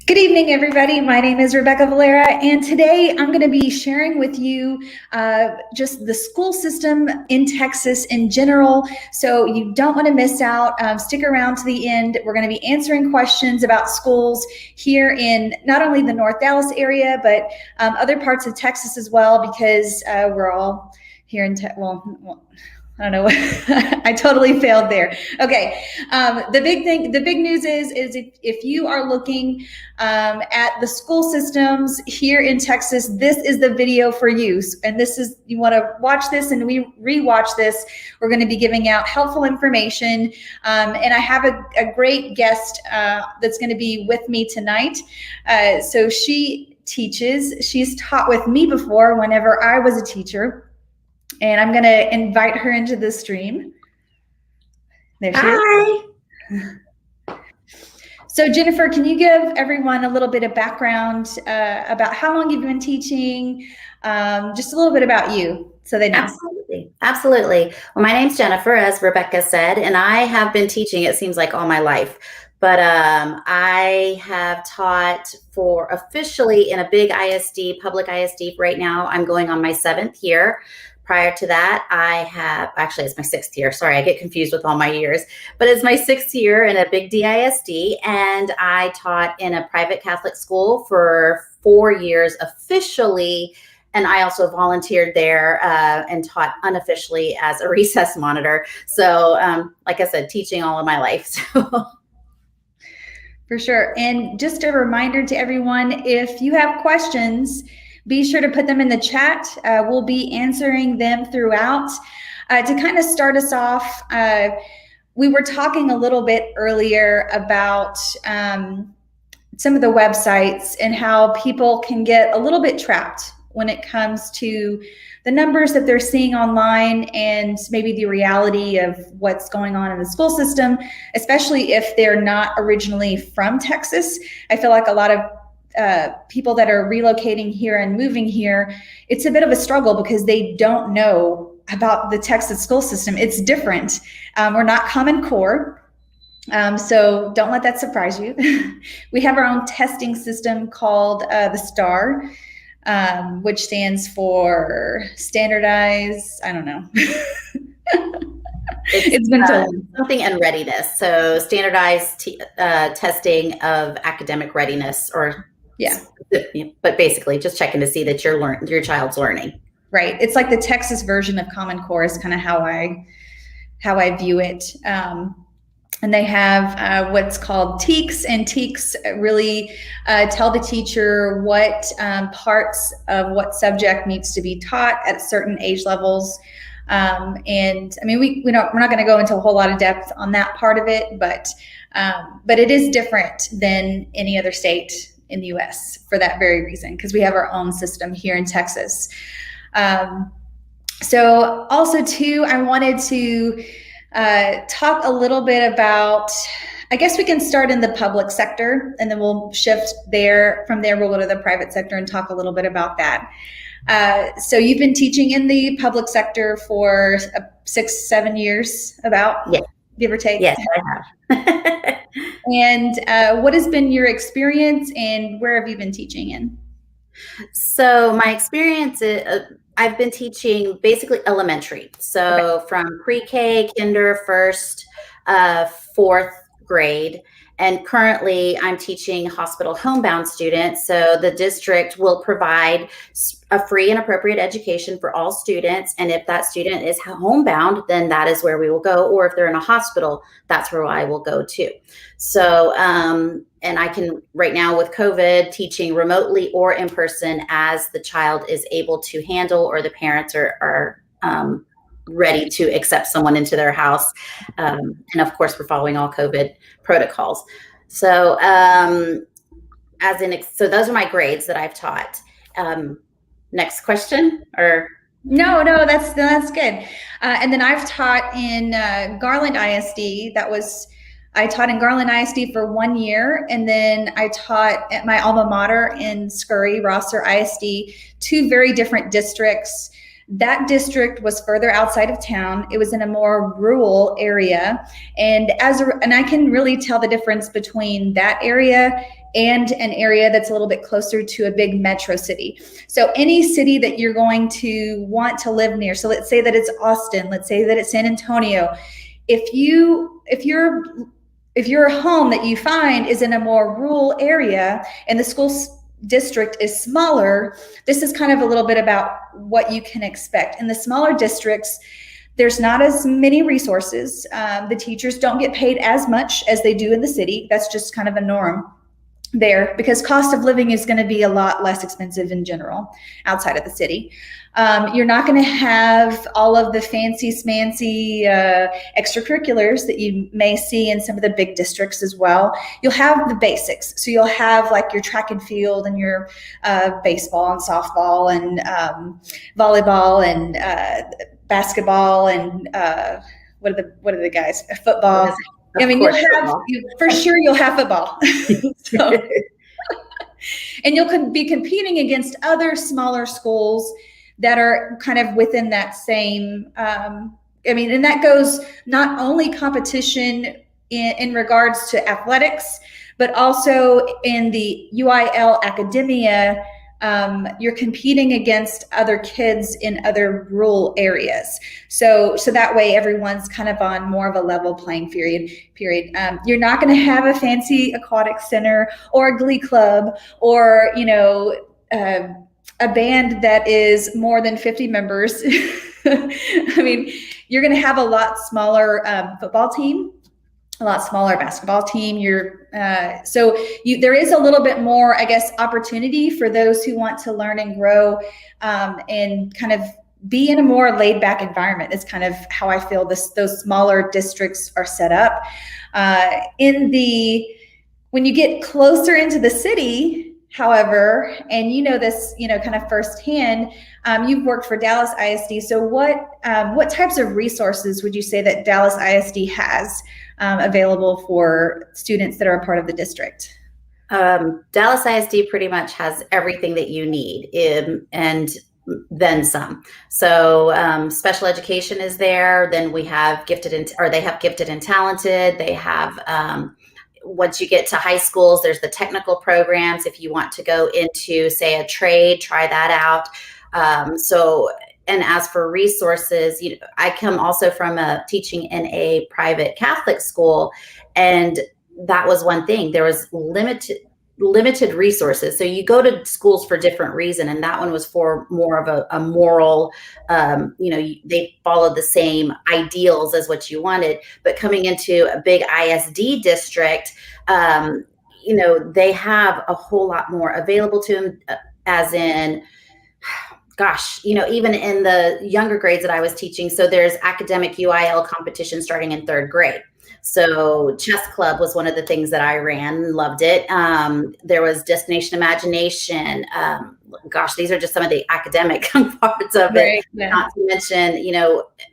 Good evening, everybody. My name is Rebecca Valera, and today I'm going to be sharing with you just the school system in Texas in general. So you don't want to miss out. Stick around to the end. We're going to be answering questions about schools here in not only the North Dallas area, but other parts of Texas as well, because we're all here in I don't know. I totally failed there. Okay. The big news is if you are looking at the school systems here in Texas, this is the video for you. And you want to watch this and we rewatch this. We're going to be giving out helpful information. And I have a great guest that's going to be with me tonight. So she's taught with me before whenever I was a teacher. And I'm going to invite her into the stream. There she is. Hi. So Jennifer, can you give everyone a little bit of background about how long you've been teaching, just a little bit about you so they know. Absolutely. Well, my name's Jennifer, as Rebecca said, and I have been teaching, it seems like, all my life. But I have taught for officially in a big ISD, public ISD right now. I'm going on my 7th year. Prior to that, actually it's my 6th year. Sorry, I get confused with all my years, but it's my 6th year in a big DISD. And I taught in a private Catholic school for 4 years officially. And I also volunteered there and taught unofficially as a recess monitor. So like I said, teaching all of my life. So. For sure. And just a reminder to everyone, if you have questions, be sure to put them in the chat. We'll be answering them throughout. To kind of start us off, we were talking a little bit earlier about some of the websites and how people can get a little bit trapped when it comes to the numbers that they're seeing online and maybe the reality of what's going on in the school system, especially if they're not originally from Texas. I feel like a lot of people that are relocating here and moving here, it's a bit of a struggle because they don't know about the Texas school system. It's different. We're not Common Core. So don't let that surprise you. We have our own testing system called the STAR, which stands for standardized, I don't know. It's been something in readiness. So standardized testing of academic readiness, or yeah, but basically just checking to see that your child's learning. Right. It's like the Texas version of Common Core is kind of how I view it. And they have what's called TEKS, and TEKS really tell the teacher what parts of what subject needs to be taught at certain age levels. And I mean, we're not going to go into a whole lot of depth on that part of it, but it is different than any other state in the U.S. for that very reason, because we have our own system here in Texas. So also too, I wanted to talk a little bit about, I guess we can start in the public sector and then we'll shift there. From there, we'll go to the private sector and talk a little bit about that. So you've been teaching in the public sector for 6-7 years, about, yes, give or take. Yes, I have. And what has been your experience and where have you been teaching in? So my experience is, I've been teaching basically elementary. So from pre-K, kinder, 1st, 4th grade. And currently I'm teaching hospital homebound students. So the district will provide a free and appropriate education for all students. And if that student is homebound, then that is where we will go. Or if they're in a hospital, that's where I will go to. So, and I can right now with COVID teaching remotely or in person as the child is able to handle, or the parents are ready to accept someone into their house. And of course, we're following all COVID protocols. So so those are my grades that I've taught. Next question, or? No, that's good. And then I've taught in Garland ISD. I taught in Garland ISD for 1 year, and then I taught at my alma mater in Scurry, Rosser ISD, 2 very different districts. That district was further outside of town. It was in a more rural area. And I can really tell the difference between that area and an area that's a little bit closer to a big metro city. So any city that you're going to want to live near, so let's say that it's Austin, let's say that it's San Antonio. If your home that you find is in a more rural area and the school district is smaller, this is kind of a little bit about what you can expect. In the smaller districts, there's not as many resources. The teachers don't get paid as much as they do in the city. That's just kind of a norm there, because cost of living is going to be a lot less expensive in general outside of the city. You're not going to have all of the fancy smancy extracurriculars that you may see in some of the big districts as well. You'll have the basics. So you'll have like your track and field and your baseball and softball and volleyball and basketball and what are the guys? Football. I mean, for sure you'll have football. So, and you'll be competing against other smaller schools that are kind of within that same, and that goes not only competition in regards to athletics, but also in the UIL academia. You're competing against other kids in other rural areas. So that way everyone's kind of on more of a level playing period. You're not going to have a fancy aquatic center or a glee club or, a band that is more than 50 members. I mean, you're going to have a lot smaller football team, a lot smaller basketball team. There is a little bit more, I guess, opportunity for those who want to learn and grow and kind of be in a more laid back environment. It's kind of how I feel those smaller districts are set up. When you get closer into the city, however, and this, kind of firsthand, you've worked for Dallas ISD. So what types of resources would you say that Dallas ISD has available for students that are a part of the district? Dallas ISD pretty much has everything that you need and then some. So special education is there. Then we have they have gifted and talented. They have once you get to high schools, there's the technical programs. If you want to go into, say, a trade, try that out. And as for resources, I come also from teaching in a private Catholic school, and that was one thing. There was limited resources. So you go to schools for different reason, and that one was for more of a moral, they followed the same ideals as what you wanted. But coming into a big ISD district, they have a whole lot more available to them, as in, gosh, even in the younger grades that I was teaching. So there's academic UIL competition starting in 3rd grade. So chess club was one of the things that I ran and loved it. There was Destination Imagination. Gosh, these are just some of the academic parts of it. Yeah. Not to mention,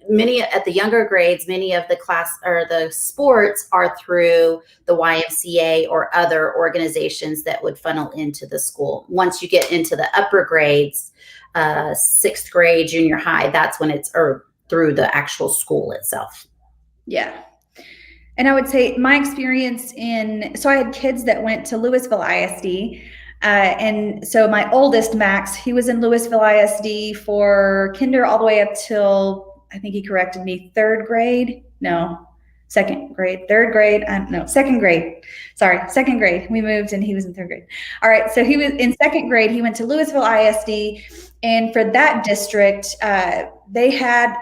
many at the younger grades, many of the class or the sports are through the YMCA or other organizations that would funnel into the school. Once you get into the upper grades, 6th grade, junior high, that's when it's through the actual school itself. Yeah. And I would say my experience so I had kids that went to Louisville ISD. And so my oldest, Max, he was in Louisville ISD for kinder all the way up till, I think he corrected me, 3rd grade. No, 2nd grade, 3rd grade. No, 2nd grade. Sorry, 2nd grade. We moved and he was in 3rd grade. All right. So he was in 2nd grade. He went to Louisville ISD. And for that district, they had,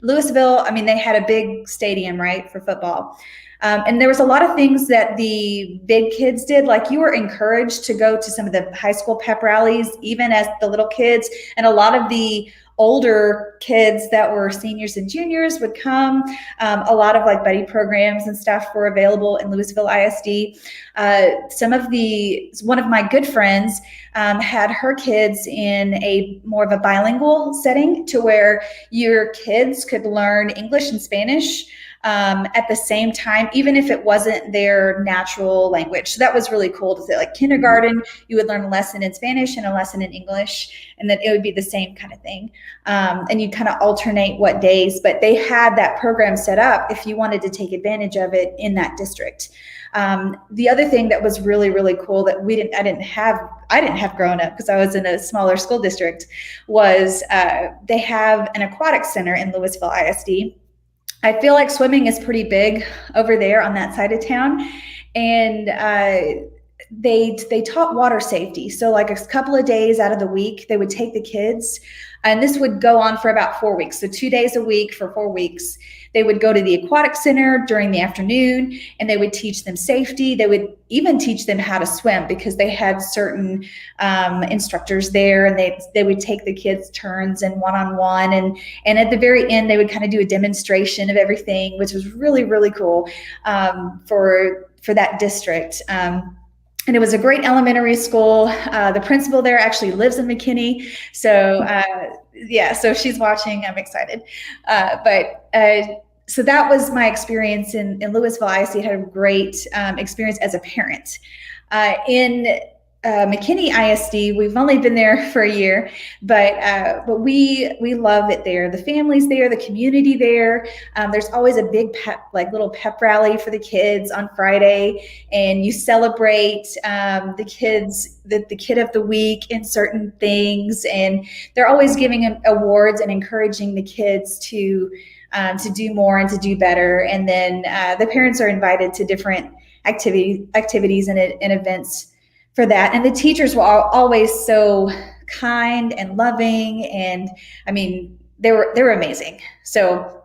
Louisville, they had a big stadium, right, for football. And there was a lot of things that the big kids did. Like, you were encouraged to go to some of the high school pep rallies, even as the little kids. And a lot of the older kids that were seniors and juniors would come. A lot of like buddy programs and stuff were available in Louisville ISD. One of my good friends had her kids in a more of a bilingual setting, to where your kids could learn English and Spanish at the same time, even if it wasn't their natural language. So that was really cool to say, like kindergarten, you would learn a lesson in Spanish and a lesson in English, and then it would be the same kind of thing. And you'd kind of alternate what days, but they had that program set up if you wanted to take advantage of it in that district. The other thing that was really, really cool that I didn't have growing up because I was in a smaller school district was they have an aquatic center in Louisville ISD. I feel like swimming is pretty big over there on that side of town. And they taught water safety. So like a couple of days out of the week, they would take the kids, and this would go on for about 4 weeks. So 2 days a week for 4 weeks. They would go to the aquatic center during the afternoon, and they would teach them safety. They would even teach them how to swim because they had certain instructors there, and they would take the kids turns and one-on-one. And at the very end, they would kind of do a demonstration of everything, which was really, really cool for that district. And it was a great elementary school. The principal there actually lives in McKinney. So so she's watching. I'm excited. So that was my experience in Louisville ISD. I had a great experience as a parent. In McKinney ISD, we've only been there for a year, but we love it there. The families there, the community there. There's always a big little pep rally for the kids on Friday, and you celebrate the kid of the week in certain things, and they're always giving awards and encouraging the kids to do more and to do better. And then the parents are invited to different activities and events for that. And the teachers were always so kind and loving. And I mean, they were amazing. So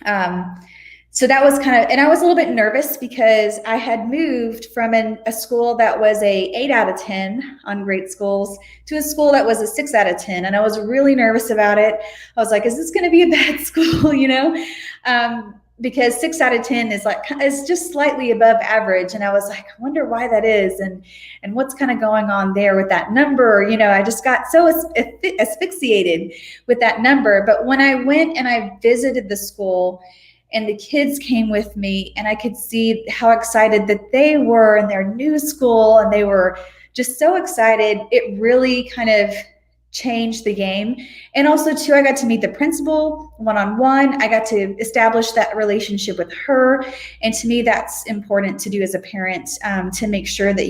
that was kind of, and I was a little bit nervous because I had moved from a school that was a 8 out of 10 on great schools to a school that was a 6 out of 10. And I was really nervous about it. I was like, is this going to be a bad school? Because 6 out of 10 is just slightly above average. And I was like, I wonder why that is, and what's kind of going on there with that number. I just got so asphyxiated with that number. But when I went and I visited the school and the kids came with me, and I could see how excited that they were in their new school, and they were just so excited, it really kind of changed the game. And also too, I got to meet the principal one-on-one. I got to establish that relationship with her. And to me, that's important to do as a parent, to make sure that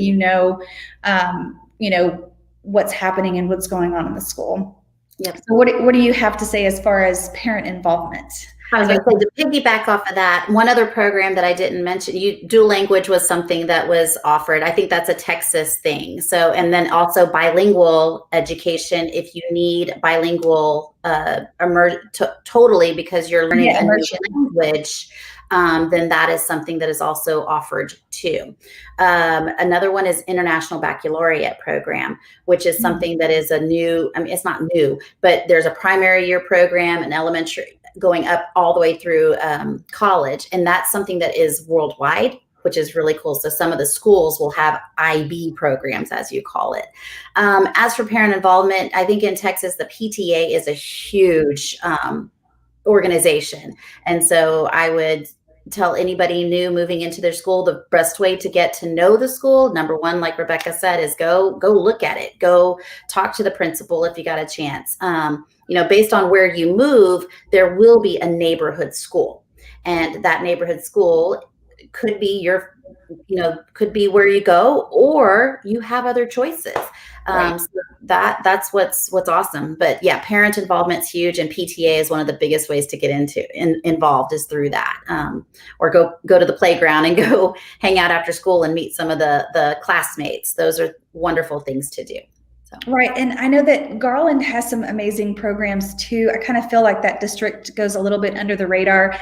what's happening and what's going on in the school. Yep. So what do you have to say as far as parent involvement? I was going to say, to piggyback off of that, one other program that I didn't mention, dual language was something that was offered. I think that's a Texas thing. So, and then also bilingual education, if you need bilingual totally because you're learning a new language, then that is something that is also offered too. Another one is International Baccalaureate program, which is something that is it's not new, but there's a primary year program, an elementary, going up all the way through college. And that's something that is worldwide, which is really cool. So some of the schools will have IB programs, as you call it. As for parent involvement, I think in Texas, the PTA is a huge organization. And so I would tell anybody new moving into their school, the best way to get to know the school, number one, like Rebecca said, is go look at it. Go talk to the principal if you got a chance. Based on where you move, there will be a neighborhood school, and that neighborhood school could be could be where you go, or you have other choices. Right. So that's what's awesome. But yeah, parent involvement's huge, and PTA is one of the biggest ways to get involved is through that, or go to the playground and go hang out after school and meet some of the classmates. Those are wonderful things to do. So. Right. And I know that Garland has some amazing programs too. I kind of feel like that district goes a little bit under the radar.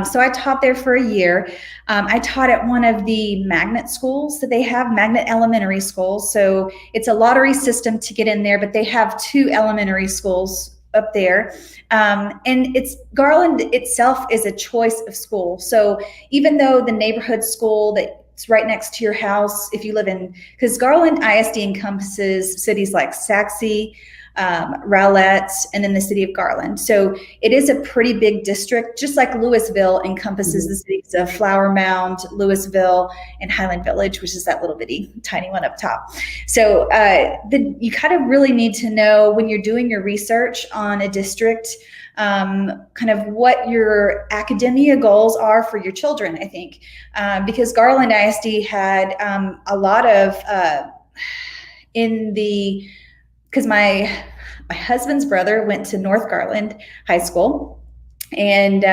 So I taught there for a year. I taught at one of the magnet schools that they have, magnet elementary schools. So it's a lottery system to get in there, but they have 2 elementary schools up there. And Garland itself is a choice of school. So even though the neighborhood school it's right next to your house, if you live because Garland ISD encompasses cities like Saxe, Rowlett, and then the city of Garland. So it is a pretty big district, just like Louisville encompasses the cities of Flower Mound, Louisville, and Highland Village, which is that little bitty tiny one up top. So you kind of really need to know when you're doing your research on a district, kind of what your academia goals are for your children, I think, because Garland ISD had a lot of because my husband's brother went to North Garland High School, and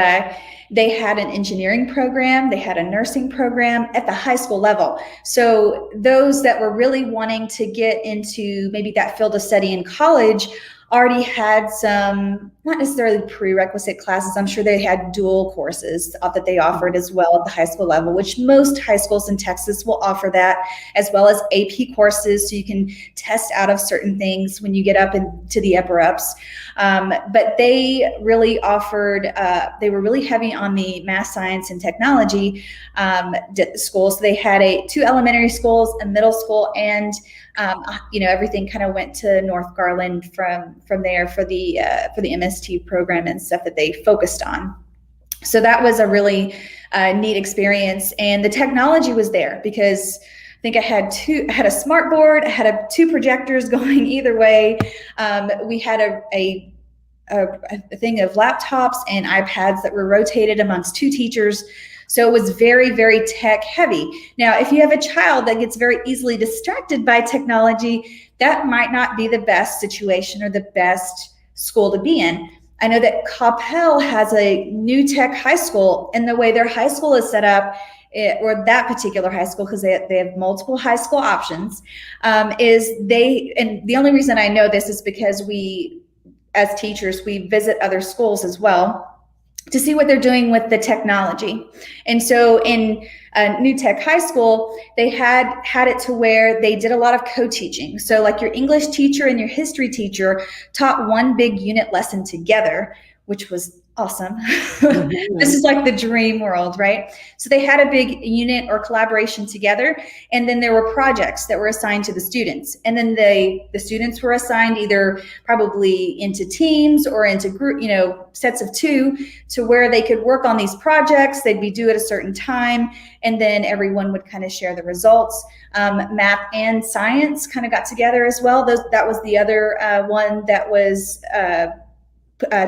they had an engineering program, they had a nursing program at the high school level. So those that were really wanting to get into maybe that field of study in college already had some, not necessarily prerequisite classes. I'm sure they had dual courses that they offered as well at the high school level, which most high schools in Texas will offer that, as well as AP courses, so you can test out of certain things when you get up into the upper ups. But they really offered, they were really heavy on the math, science, and technology schools. So they had two elementary schools, a middle school, and everything kind of went to North Garland from there for the MST program and stuff that they focused on. So that was a really neat experience, and the technology was there because I think I had a smart board, I had two projectors going either way. We had a thing of laptops and iPads that were rotated amongst two teachers. So it was very, very tech heavy. Now, if you have a child that gets very easily distracted by technology, that might not be the best situation or the best school to be in. I know that Coppell has a new tech high school, and the way their high school is set up, or that particular high school, because they have multiple high school options, and the only reason I know this is because we, as teachers, we visit other schools as well to see what they're doing with the technology. And so in New Tech High School, they had it to where they did a lot of co-teaching. So like your English teacher and your history teacher taught one big unit lesson together, which was awesome. This is like the dream world, right? So they had a big unit or collaboration together, and then there were projects that were assigned to the students, and then the students were assigned either probably into teams or into group, sets of two, to where they could work on these projects. They'd be due at a certain time, and then everyone would kind of share the results. Math and science kind of got together as well. That was the other one that was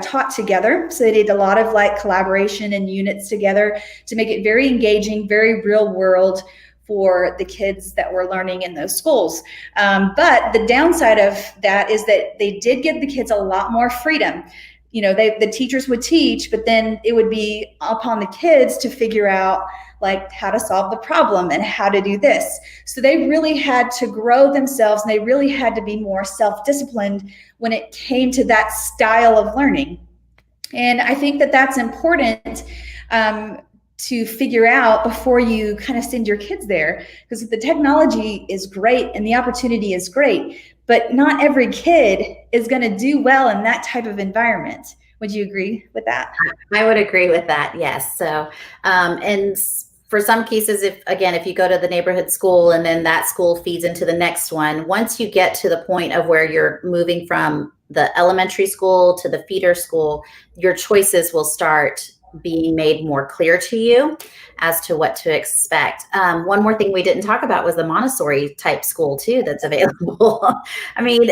taught together. So they did a lot of like collaboration and units together to make it very engaging, very real world for the kids that were learning in those schools. But the downside of that is that they did give the kids a lot more freedom. The teachers would teach, but then it would be upon the kids to figure out like how to solve the problem and how to do this. So they really had to grow themselves, and they really had to be more self-disciplined when it came to that style of learning. And I think that that's important to figure out before you kind of send your kids there, because the technology is great and the opportunity is great, but not every kid is going to do well in that type of environment. Would you agree with that? I would agree with that, yes. So, and for some cases, if you go to the neighborhood school and then that school feeds into the next one, once you get to the point of where you're moving from the elementary school to the feeder school, your choices will start being made more clear to you as to what to expect. One more thing we didn't talk about was the Montessori type school too that's available. I mean,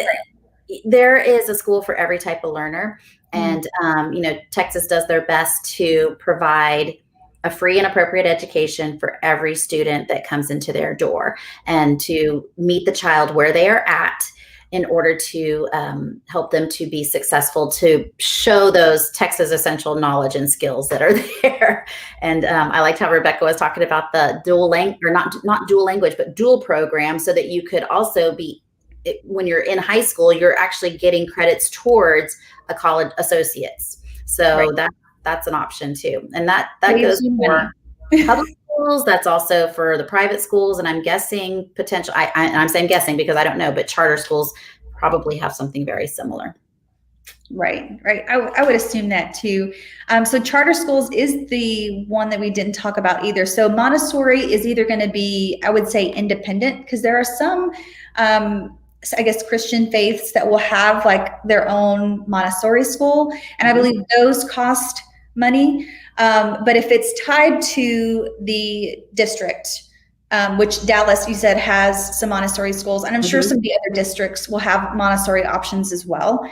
there is a school for every type of learner. And, Texas does their best to provide a free and appropriate education for every student that comes into their door, and to meet the child where they are at in order to help them to be successful, to show those Texas essential knowledge and skills that are there. And I liked how Rebecca was talking about the dual language, or not dual language, but dual program, so that you could also be, when you're in high school, you're actually getting credits towards a college associates. So right. That's an option too. And that goes for public schools. That's also for the private schools. And I'm guessing I'm saying guessing because I don't know, but charter schools probably have something very similar. Right. I would assume that too. So charter schools is the one that we didn't talk about either. So Montessori is either going to be, I would say, independent, because there are some I guess, Christian faiths that will have like their own Montessori school. And I believe those cost money. But if it's tied to the district, which Dallas, you said, has some Montessori schools, and I'm sure some of the other districts will have Montessori options as well.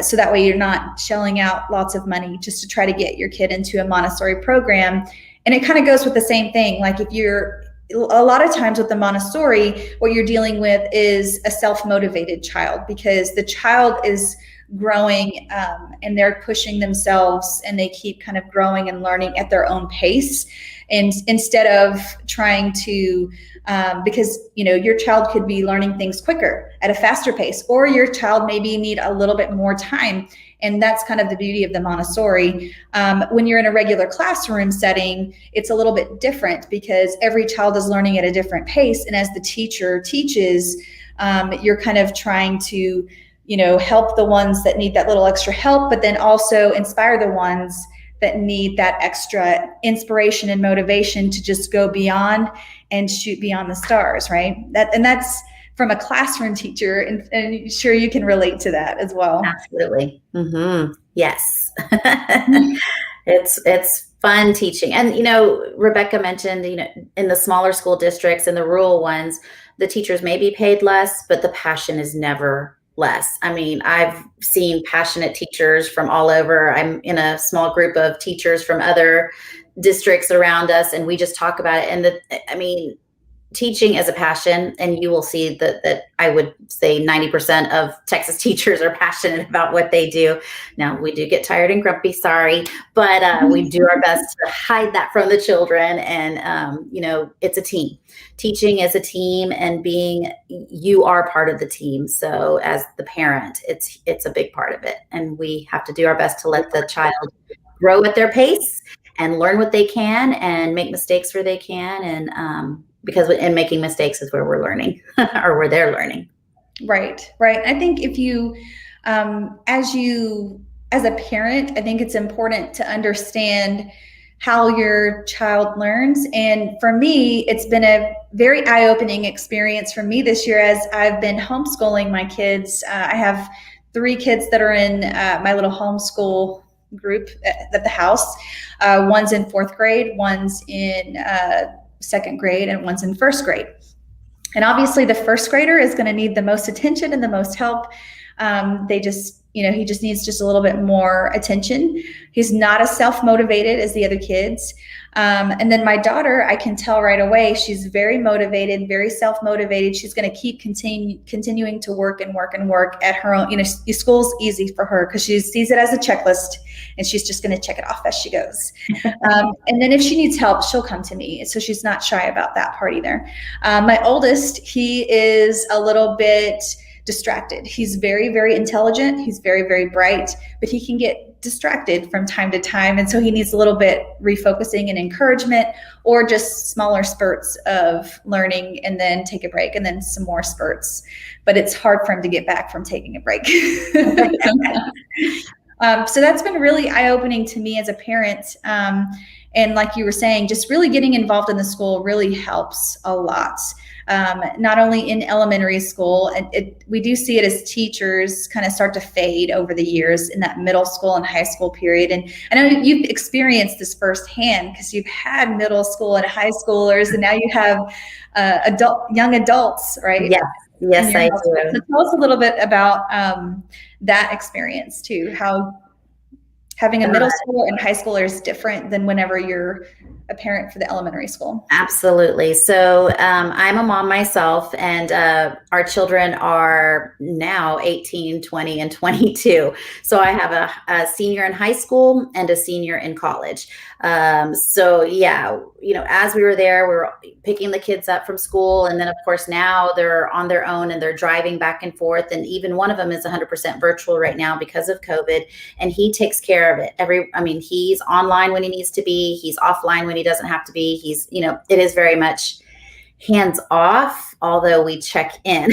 So that way you're not shelling out lots of money just to try to get your kid into a Montessori program. And it kind of goes with the same thing. Like if you're, a lot of times with the Montessori, what you're dealing with is a self-motivated child, because the child is growing and they're pushing themselves, and they keep kind of growing and learning at their own pace. And instead of trying to, because your child could be learning things quicker at a faster pace, or your child maybe need a little bit more time. And that's kind of the beauty of the Montessori. When you're in a regular classroom setting, it's a little bit different because every child is learning at a different pace. And as the teacher teaches, you're kind of trying to, help the ones that need that little extra help, but then also inspire the ones that need that extra inspiration and motivation to just go beyond and shoot beyond the stars, right? That's from a classroom teacher, and sure you can relate to that as well. Absolutely. Yes. It's fun teaching. And, Rebecca mentioned, in the smaller school districts and the rural ones, the teachers may be paid less, but the passion is never less. I mean, I've seen passionate teachers from all over. I'm in a small group of teachers from other districts around us, and we just talk about it. And teaching is a passion, and you will see that I would say 90% of Texas teachers are passionate about what they do. Now, we do get tired and grumpy, sorry, but we do our best to hide that from the children. And, it's a team. Teaching is a team, and you are part of the team. So as the parent, it's a big part of it. And we have to do our best to let the child grow at their pace and learn what they can and make mistakes where they can. And, because in making mistakes is where we're learning or where they're learning. Right. I think if you, as a parent, I think it's important to understand how your child learns. And for me, it's been a very eye-opening experience for me this year as I've been homeschooling my kids. I have 3 kids that are in my little homeschool group at the house. One's in 4th grade, one's in 2nd grade, and one's in 1st grade. And obviously the 1st grader is going to need the most attention and the most help. He just needs just a little bit more attention. He's not as self-motivated as the other kids. And then my daughter, I can tell right away, she's very motivated, very self-motivated. She's going to keep continuing to work at her own. School's easy for her because she sees it as a checklist, and she's just going to check it off as she goes. And then if she needs help, she'll come to me. So she's not shy about that part either. My oldest, he is a little bit distracted. He's very, very intelligent. He's very, very bright, but he can get distracted from time to time. And so he needs a little bit refocusing and encouragement, or just smaller spurts of learning and then take a break and then some more spurts. But it's hard for him to get back from taking a break. So that's been really eye-opening to me as a parent. And like you were saying, just really getting involved in the school really helps a lot. Not only in elementary school, and we do see it as teachers kind of start to fade over the years in that middle school and high school period. And I know you've experienced this firsthand because you've had middle school and high schoolers, and now you have young adults, right? Yes, I do. So tell us a little bit about that experience too, how having a middle school and high schooler is different than whenever you're a parent for the elementary school. Absolutely. So I'm a mom myself, and our children are now 18, 20, and 22. So I have a senior in high school and a senior in college. So yeah, as we were there, we were picking the kids up from school. And then of course now they're on their own and they're driving back and forth. And even one of them is 100% virtual right now because of COVID, and he takes care of it. He's online when he needs to be, he's offline when he doesn't have to be. He's, it is very much hands off, although we check in.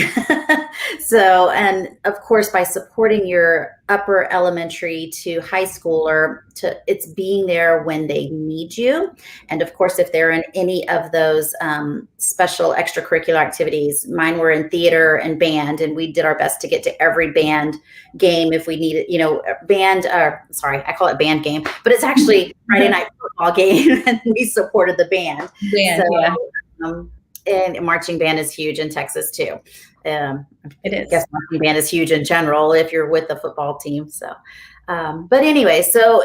So, and of course, by supporting your upper elementary to high schooler, it's being there when they need you. And of course, if they're in any of those special extracurricular activities, mine were in theater and band, and we did our best to get to every band game if we needed, band, sorry, I call it band game, but it's actually Friday night football game, and we supported the band. Band, So, yeah. And marching band is huge in Texas too. It is. I guess marching band is huge in general if you're with the football team. So, but anyway, so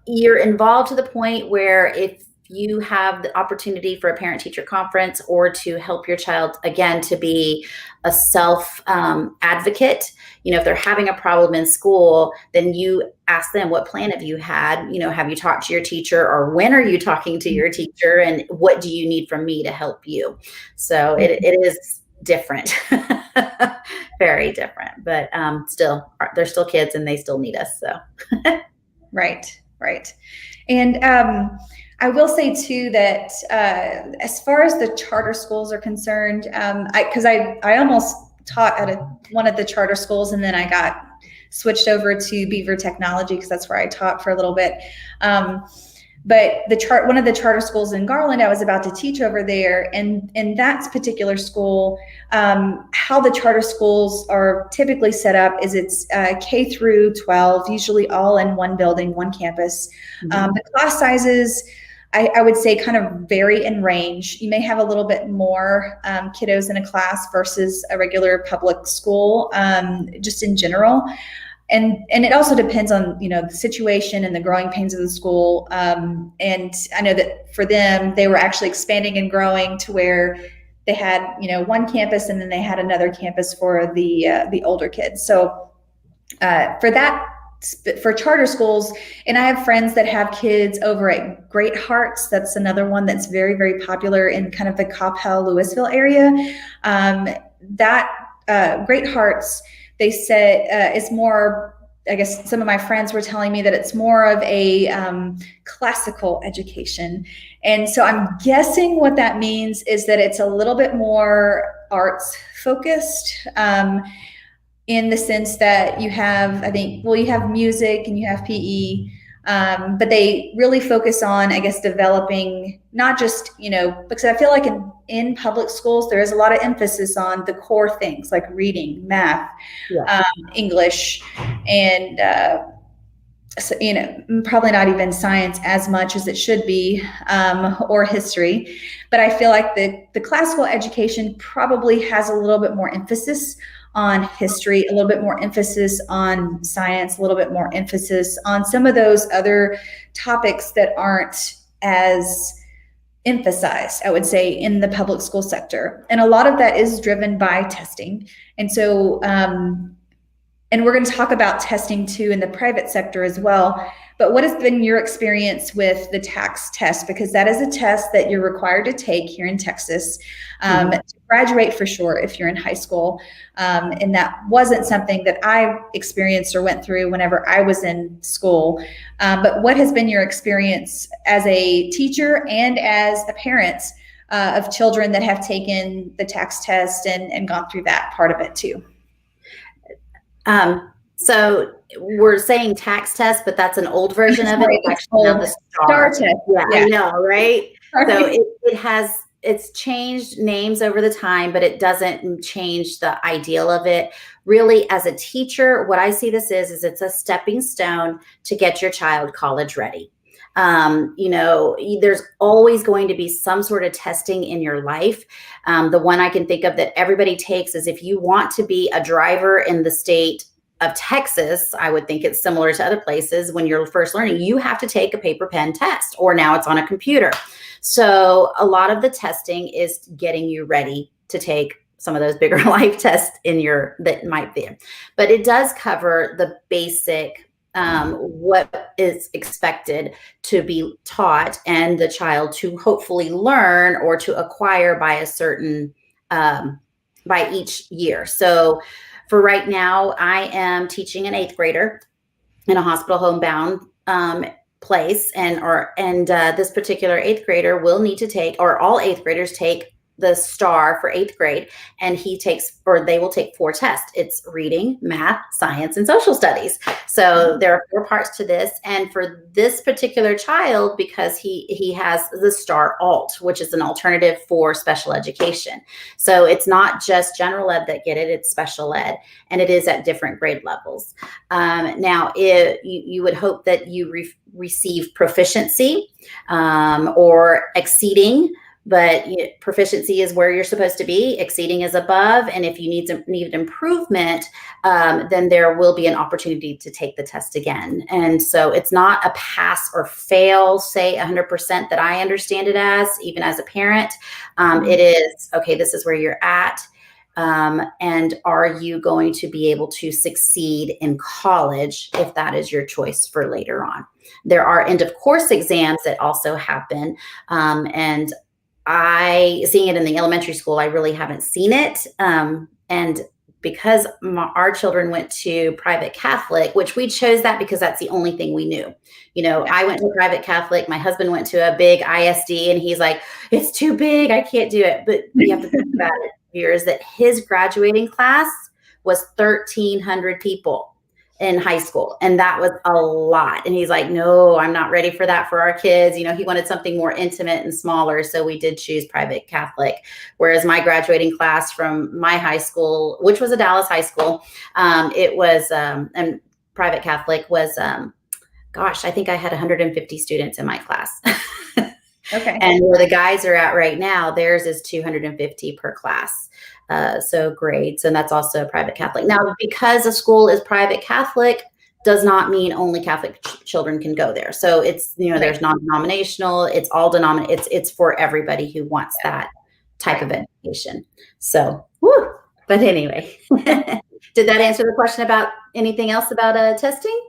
you're involved to the point where if you have the opportunity for a parent-teacher conference or to help your child, again, to be a self advocate, if they're having a problem in school, then you ask them, what plan have you had? Have you talked to your teacher, or when are you talking to your teacher, and what do you need from me to help you? So it is different, very different, but still, they're still kids and they still need us. So. Right. And I will say too that as far as the charter schools are concerned, because I almost taught at one of the charter schools, and then I got switched over to Beaver Technology because that's where I taught for a little bit. But one of the charter schools in Garland, I was about to teach over there, and in that particular school, how the charter schools are typically set up is it's K through 12, usually all in one building, one campus. Mm-hmm. The class sizes, I would say, kind of vary in range. You may have a little bit more kiddos in a class versus a regular public school, just in general. And it also depends on, the situation and the growing pains of the school. And I know that for them, they were actually expanding and growing to where they had, one campus, and then they had another campus for the older kids. So for charter schools, and I have friends that have kids over at Great Hearts. That's another one that's very, very popular in kind of the Coppell, Louisville area. Great Hearts, they said it's more, I guess some of my friends were telling me that it's more of a classical education. And so I'm guessing what that means is that it's a little bit more arts focused, in the sense that you have, you have music and you have PE, but they really focus on, I guess, developing not just, because I feel like in public schools, there is a lot of emphasis on the core things like reading, math, English, and, probably not even science as much as it should be, or history. But I feel like the classical education probably has a little bit more emphasis on history, a little bit more emphasis on science, a little bit more emphasis on some of those other topics that aren't as emphasized, I would say, in the public school sector. And a lot of that is driven by testing. And so, and we're going to talk about testing too in the private sector as well. But what has been your experience with the TAKS test? Because that is a test that you're required to take here in Texas to graduate for sure if you're in high school. And that wasn't something that I experienced or went through whenever I was in school. But what has been your experience as a teacher and as a parent of children that have taken the TAKS test and gone through that part of it too? So we're saying TAKS test, but that's an old version of it. It's actually now the STAR test. Yeah, I know, right? So it's changed names over the time, but it doesn't change the ideal of it. Really, as a teacher, what I see this is it's a stepping stone to get your child college ready. There's always going to be some sort of testing in your life. The one I can think of that everybody takes is if you want to be a driver in the state of Texas, I would think it's similar to other places. When you're first learning, you have to take a paper pen test, or now it's on a computer. So a lot of the testing is getting you ready to take some of those bigger life tests that might be. But it does cover the basic what is expected to be taught and the child to hopefully learn or to acquire by a certain by each year. So for right now, I am teaching an 8th grader in a hospital homebound place, and this particular 8th grader will need to take, or all 8th graders take the STAR for 8th grade, and they will take 4 tests. It's reading, math, science, and social studies. So there are 4 parts to this. And for this particular child, because he has the STAR Alt, which is an alternative for special education. So it's not just general ed that get it, it's special ed, and it is at different grade levels. Now, you would hope that you receive proficiency or exceeding. But proficiency is where you're supposed to be. Exceeding is above. And if you need improvement, then there will be an opportunity to take the test again. And so it's not a pass or fail, say 100% that I understand it as, even as a parent. It is, okay, this is where you're at. And are you going to be able to succeed in college if that is your choice for later on? There are end of course exams that also happen. And seeing it in the elementary school, I really haven't seen it. And because our children went to private Catholic, which we chose that because that's the only thing we knew. I went to private Catholic. My husband went to a big ISD, and he's like, it's too big. I can't do it. But you have to think about it here is that his graduating class was 1,300 people in high school. And that was a lot. And he's like, no, I'm not ready for that for our kids. He wanted something more intimate and smaller. So we did choose private Catholic. Whereas my graduating class from my high school, which was a Dallas high school, it was, and private Catholic was, I think I had 150 students in my class. Okay. And where the guys are at right now, theirs is 250 per class. So grades, and that's also private Catholic. Now, because a school is private Catholic, does not mean only Catholic children can go there. So it's, there's non-denominational, it's all it's for everybody who wants that type of education. So, but anyway, did that answer the question about anything else about testing?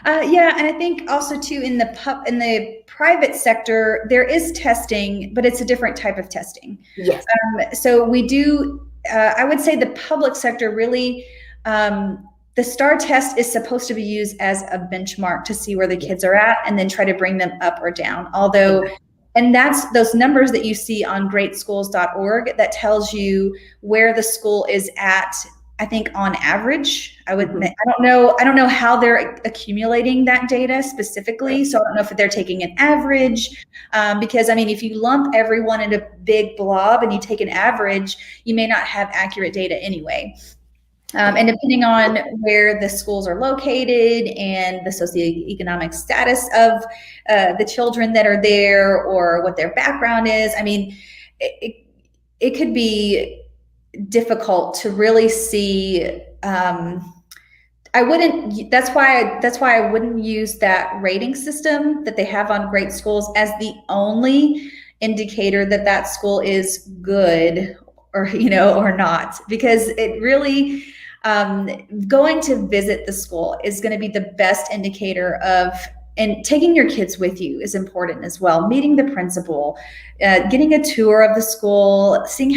Yeah, and I think also too in the private sector there is testing, but it's a different type of testing. Yes. So we do. I would say the public sector really. The STAR test is supposed to be used as a benchmark to see where the kids are at, and then try to bring them up or down. Although, and that's those numbers that you see on greatschools.org that tells you where the school is at. I think on average, I don't know how they're accumulating that data specifically. So I don't know if they're taking an average, because I mean, if you lump everyone in a big blob and you take an average, you may not have accurate data anyway. And depending on where the schools are located and the socioeconomic status of the children that are there or what their background is, I mean, it could be difficult to really see. That's why I wouldn't use that rating system that they have on Great Schools as the only indicator that school is good or not, because it really, going to visit the school is going to be the best indicator of, and taking your kids with you is important as well. Meeting the principal, getting a tour of the school, seeing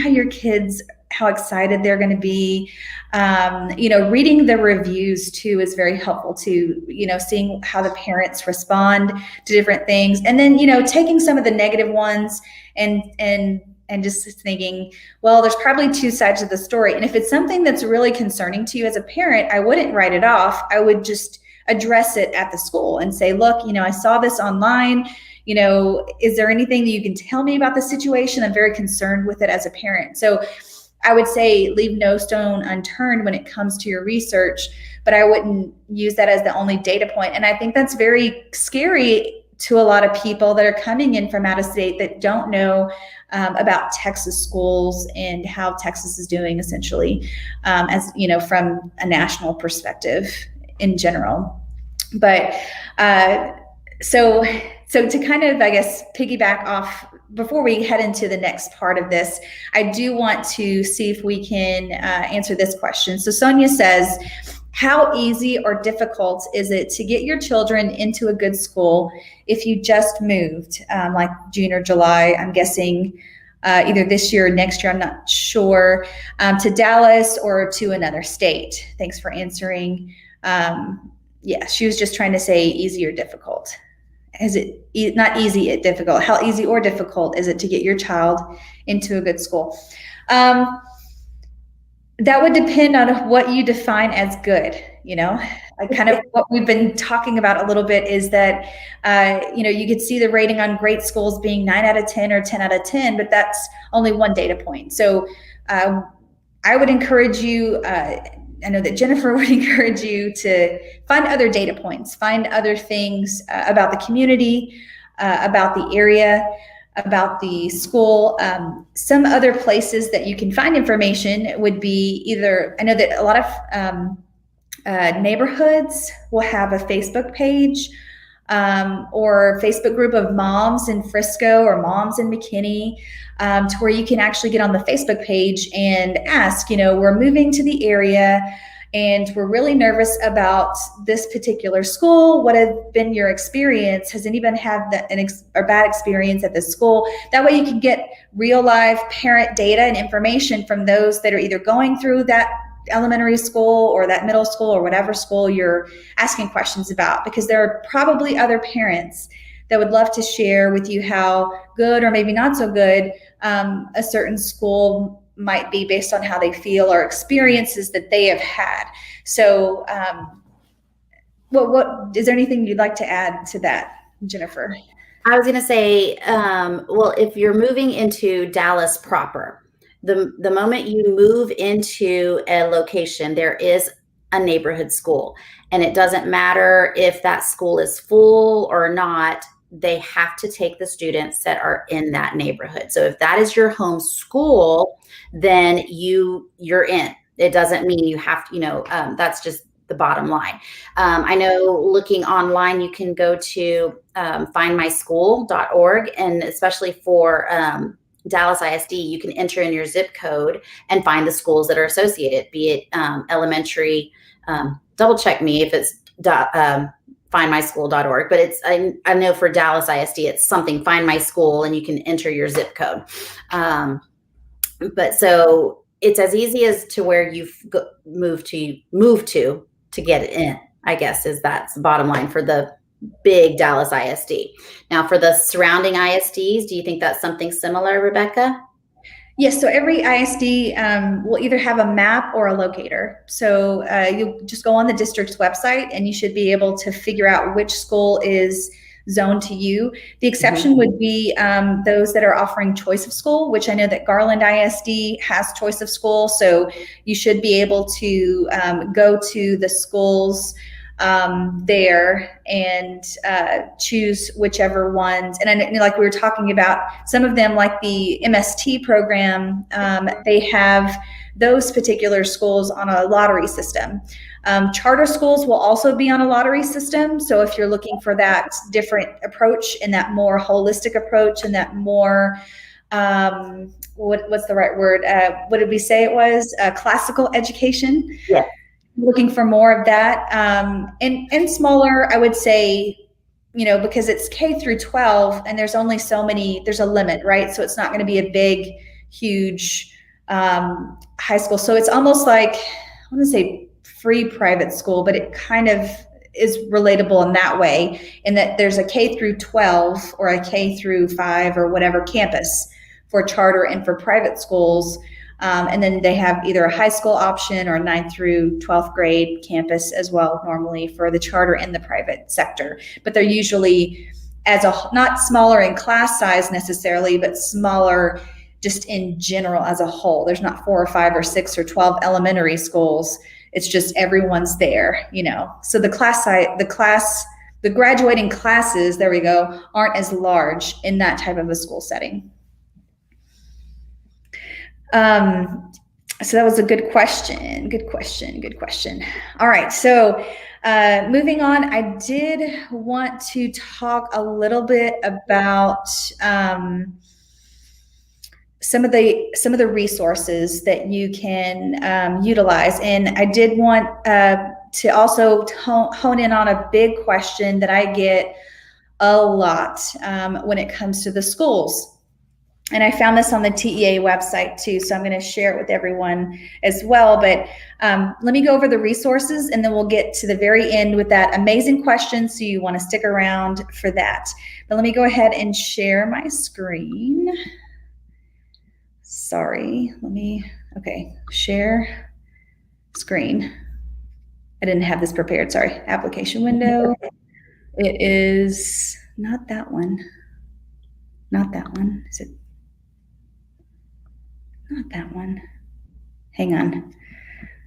how excited they're going to be. Reading the reviews too is very helpful to, seeing how the parents respond to different things. And then, taking some of the negative ones and just thinking, well, there's probably 2 sides of the story. And if it's something that's really concerning to you as a parent, I wouldn't write it off. I would just address it at the school and say, look, I saw this online. Is there anything that you can tell me about the situation? I'm very concerned with it as a parent. So I would say leave no stone unturned when it comes to your research, but I wouldn't use that as the only data point. And I think that's very scary to a lot of people that are coming in from out of state that don't know about Texas schools and how Texas is doing, essentially, as from a national perspective in general. But so to kind of, I guess, piggyback off, before we head into the next part of this, I do want to see if we can answer this question. So Sonia says, how easy or difficult is it to get your children into a good school if you just moved, like June or July, I'm guessing either this year or next year, I'm not sure, to Dallas or to another state? Thanks for answering. Yeah, she was just trying to say easy or difficult. is it not easy, it difficult? How easy or difficult is it to get your child into a good school? That would depend on what you define as good, kind of what we've been talking about a little bit is that, you could see the rating on great schools being 9 out of 10 or 10 out of 10, but that's only one data point. So I would encourage you, I know that Jennifer would encourage you to find other data points, find other things about the community, about the area, about the school. Some other places that you can find information would be either, I know that a lot of neighborhoods will have a Facebook page or Facebook group of moms in Frisco or moms in McKinney, to where you can actually get on the Facebook page and ask, we're moving to the area and we're really nervous about this particular school. What have been your experience? Has anyone had a bad experience at this school? That way you can get real live parent data and information from those that are either going through that elementary school or that middle school or whatever school you're asking questions about, because there are probably other parents that would love to share with you how good or maybe not so good a certain school might be based on how they feel or experiences that they have had. So what is there anything you'd like to add to that, Jennifer? I was going to say, well, if you're moving into Dallas proper, the moment you move into a location, there is a neighborhood school, and it doesn't matter if that school is full or not. They have to take the students that are in that neighborhood. So if that is your home school, then you're in. It doesn't mean you have to, that's just the bottom line. I know looking online, you can go to findmyschool.org, and especially for Dallas ISD, you can enter in your zip code and find the schools that are associated, be it elementary. Double check me if it's findmyschool.org, but it's I know for Dallas ISD it's something Find My School, and you can enter your zip code. But so it's as easy as to where you've moved to get it in, I guess, that's the bottom line for the big Dallas ISD. Now for the surrounding ISDs, do you think that's something similar, Rebecca? Yes, so every ISD will either have a map or a locator. So you just go on the district's website and you should be able to figure out which school is zoned to you. The exception would be those that are offering choice of school, which I know that Garland ISD has choice of school. So you should be able to go to the schools there and choose whichever ones. And I know, like we were talking about, some of them, like the MST program, they have those particular schools on a lottery system. Charter schools will also be on a lottery system. So if you're looking for that different approach and that more holistic approach and that more, what's the right word? What did we say it was? Classical education. Yeah. Looking for more of that, and smaller, I would say, because it's K through 12 and there's only so many, there's a limit, right? So it's not going to be a big, huge high school. So it's almost like, I want to say free private school, but it kind of is relatable in that way, in that there's a K through 12 or a K through 5 or whatever campus for charter and for private schools. And then they have either a high school option or 9th through 12th grade campus as well, normally for the charter and the private sector. But they're usually not smaller in class size necessarily, but smaller just in general as a whole. There's not 4 or 5 or 6 or 12 elementary schools. It's just everyone's there, So the the graduating classes, there we go, aren't as large in that type of a school setting. So that was a good question. Good question. All right. So moving on, I did want to talk a little bit about some of the resources that you can utilize. And I did want to also hone in on a big question that I get a lot when it comes to the schools. And I found this on the TEA website too, so I'm going to share it with everyone as well. But let me go over the resources, and then we'll get to the very end with that amazing question, so you want to stick around for that. But let me go ahead and share my screen. Sorry, okay, share screen. I didn't have this prepared, sorry. Application window. It is not that one. Not that one. Is it? Not that one. Hang on.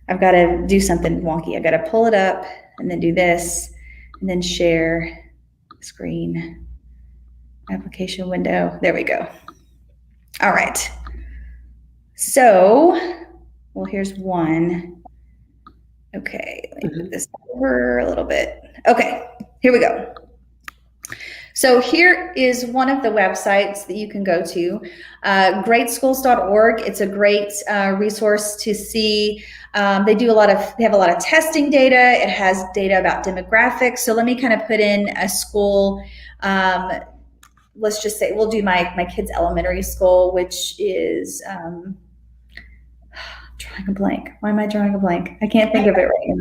I've got to do something wonky. I've got to pull it up and then do this and then share screen. Application window. There we go. All right. So, well, here's one. Okay, let me move this over a little bit. Okay, here we go. So here is one of the websites that you can go to, greatschools.org. It's a great resource to see. They have a lot of testing data. It has data about demographics. So let me kind of put in a school. Let's just say we'll do my kids' elementary school, which is drawing a blank. Why am I drawing a blank? I can't think of it right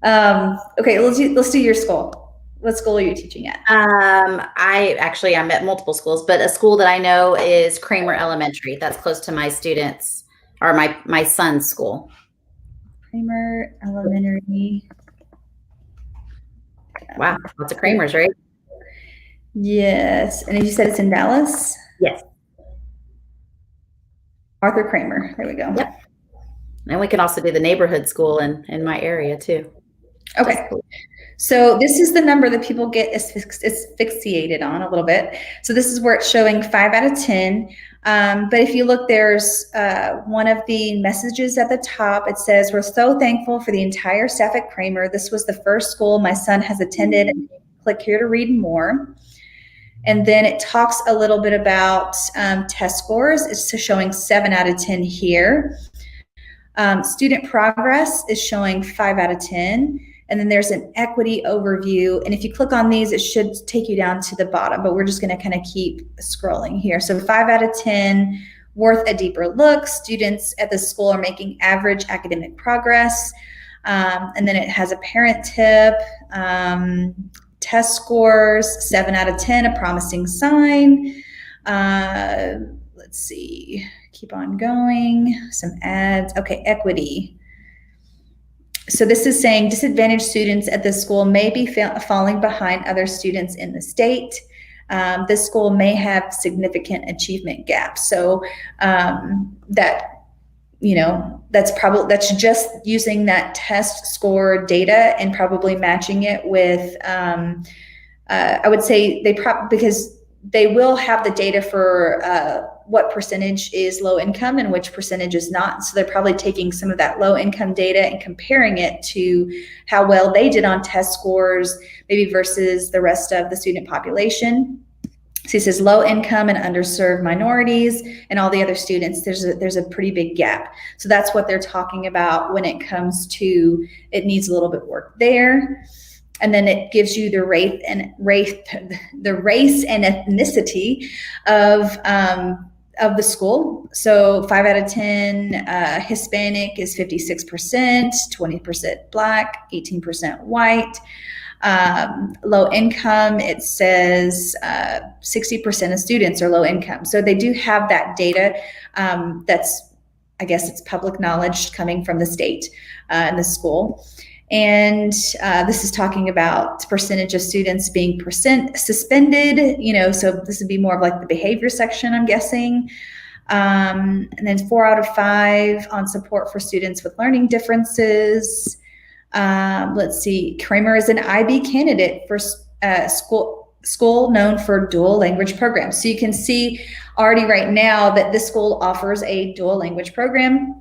now. Okay, let's do your school. What school are you teaching at? I'm at multiple schools, but a school that I know is Kramer Elementary. That's close to my students, or my son's school. Kramer Elementary. Wow, lots of Kramers, right? Yes, and you said it's in Dallas? Yes. Arthur Kramer, there we go. Yep. And we can also do the neighborhood school in my area too. Okay. So this is the number that people get asphyxiated on a little bit. So this is where it's showing 5 out of 10. But if you look, there's one of the messages at the top. It says, "We're so thankful for the entire staff at Kramer. This was the first school my son has attended." And click here to read more. And then it talks a little bit about test scores. It's showing 7 out of 10 here. Student progress is showing 5 out of 10. And then there's an equity overview. And if you click on these, it should take you down to the bottom, but we're just going to kind of keep scrolling here. So 5 out of 10, worth a deeper look. Students at the school are making average academic progress. And then it has a parent tip, test scores, 7 out of 10, a promising sign. Let's see, keep on going, some ads. Okay, equity. So this is saying disadvantaged students at this school may be falling behind other students in the state. This school may have significant achievement gaps. So that's just using that test score data and probably matching it with, I would say because they will have the data for what percentage is low income and which percentage is not. So they're probably taking some of that low income data and comparing it to how well they did on test scores, maybe versus the rest of the student population. So he says low income and underserved minorities and all the other students, there's a pretty big gap. So that's what they're talking about when it comes to it needs a little bit of work there. And then it gives you the race and ethnicity of the school. So 5 out of 10, Hispanic is 56%, 20% Black, 18% white. Low income, it says 60% of students are low income. So they do have that data. I guess it's public knowledge coming from the state and the school. And this is talking about percentage of students being suspended, so this would be more of like the behavior section, I'm guessing. And then 4 out of 5 on support for students with learning differences. Let's see, Kramer is an IB candidate for school known for dual language programs. So you can see already right now that this school offers a dual language program.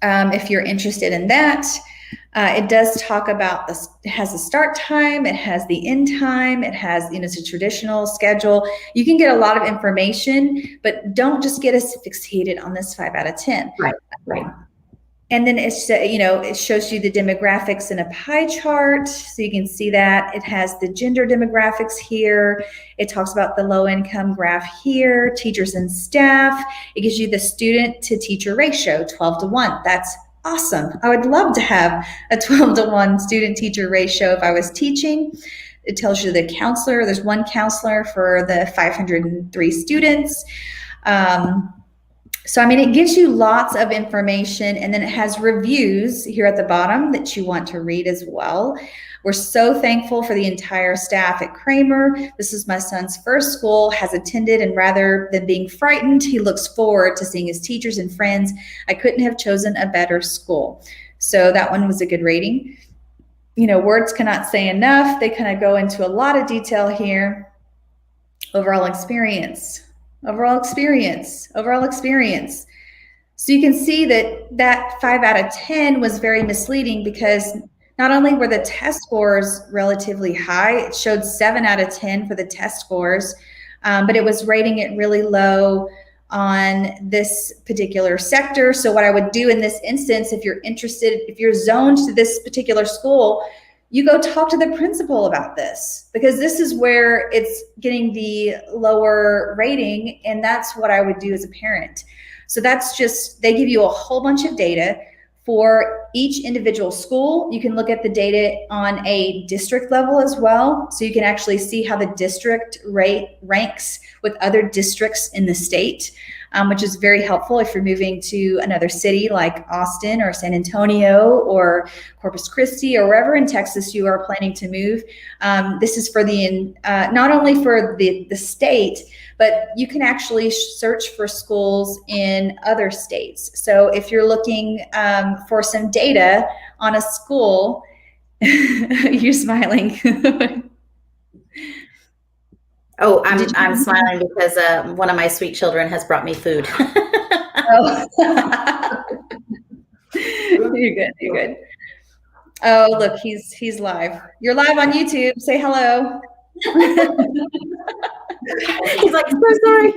If you're interested in that. It does talk about this. It has a start time. It has the end time. It has, it's a traditional schedule. You can get a lot of information, but don't just get us fixated on this 5 out of 10. Right. And then it's, it shows you the demographics in a pie chart. So you can see that it has the gender demographics here. It talks about the low income graph here, teachers and staff. It gives you the student to teacher ratio, 12-1. That's awesome. I would love to have a 12-1 student teacher ratio if I was teaching. It tells you the counselor. There's one counselor for the 503 students. So, I mean, it gives you lots of information, and then it has reviews here at the bottom that you want to read as well. We're so thankful for the entire staff at Kramer. This is my son's first school, has attended, and rather than being frightened, he looks forward to seeing his teachers and friends. I couldn't have chosen a better school. So that one was a good rating. Words cannot say enough. They kind of go into a lot of detail here. Overall experience. So you can see that 5 out of 10 was very misleading, because not only were the test scores relatively high, it showed 7 out of 10 for the test scores, but it was rating it really low on this particular sector. So what I would do in this instance, if you're interested, if you're zoned to this particular school, you go talk to the principal about this, because this is where it's getting the lower rating, and that's what I would do as a parent. So that's just, they give you a whole bunch of data for each individual school. You can look at the data on a district level as well, so you can actually see how the district ranks with other districts in the state, which is very helpful if you're moving to another city like Austin or San Antonio or Corpus Christi or wherever in Texas you are planning to move. This is for not only for the state, but you can actually search for schools in other states. So if you're looking for some data on a school, you're smiling. Oh, I'm smiling because one of my sweet children has brought me food. Oh. You're good. Oh, look, he's live. You're live on YouTube. Say hello. He's like, so sorry.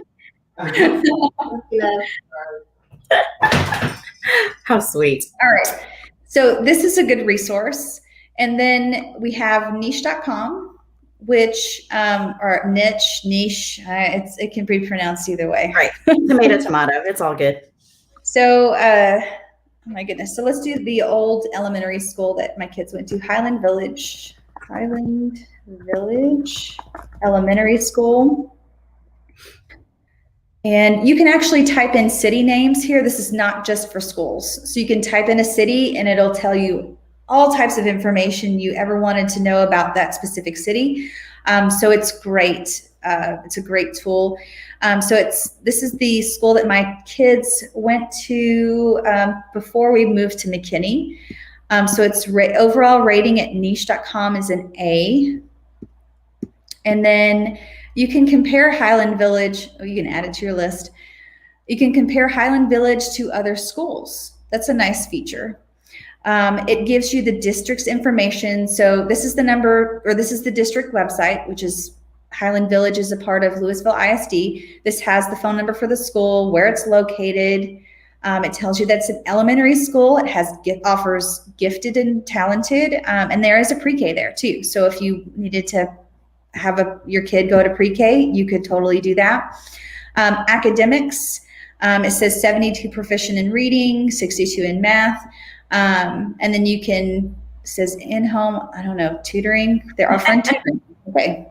How sweet. All right. So this is a good resource. And then we have niche.com, which, or niche, it can be pronounced either way. Right. Tomato. It's all good. So, oh my goodness. So let's do the old elementary school that my kids went to, Highland Village Elementary School. And you can actually type in city names here. This is not just for schools. So you can type in a city and it'll tell you all types of information you ever wanted to know about that specific city. So it's great. It's a great tool. This is the school that my kids went to before we moved to McKinney. So its overall rating at niche.com is an A. And then you can compare Highland Village. Oh, you can add it to your list. You can compare Highland Village to other schools. That's a nice feature. It gives you the district's information. So this is the district website, which is Highland Village is a part of Louisville ISD. This has the phone number for the school, where it's located. It tells you that's an elementary school. It offers gifted and talented, and there is a pre-K there too. So if you needed to have your kid go to pre-K, you could totally do that. Academics, it says 72 proficient in reading, 62 in math. And then it says in-home, I don't know, tutoring. They're offering tutoring. Okay.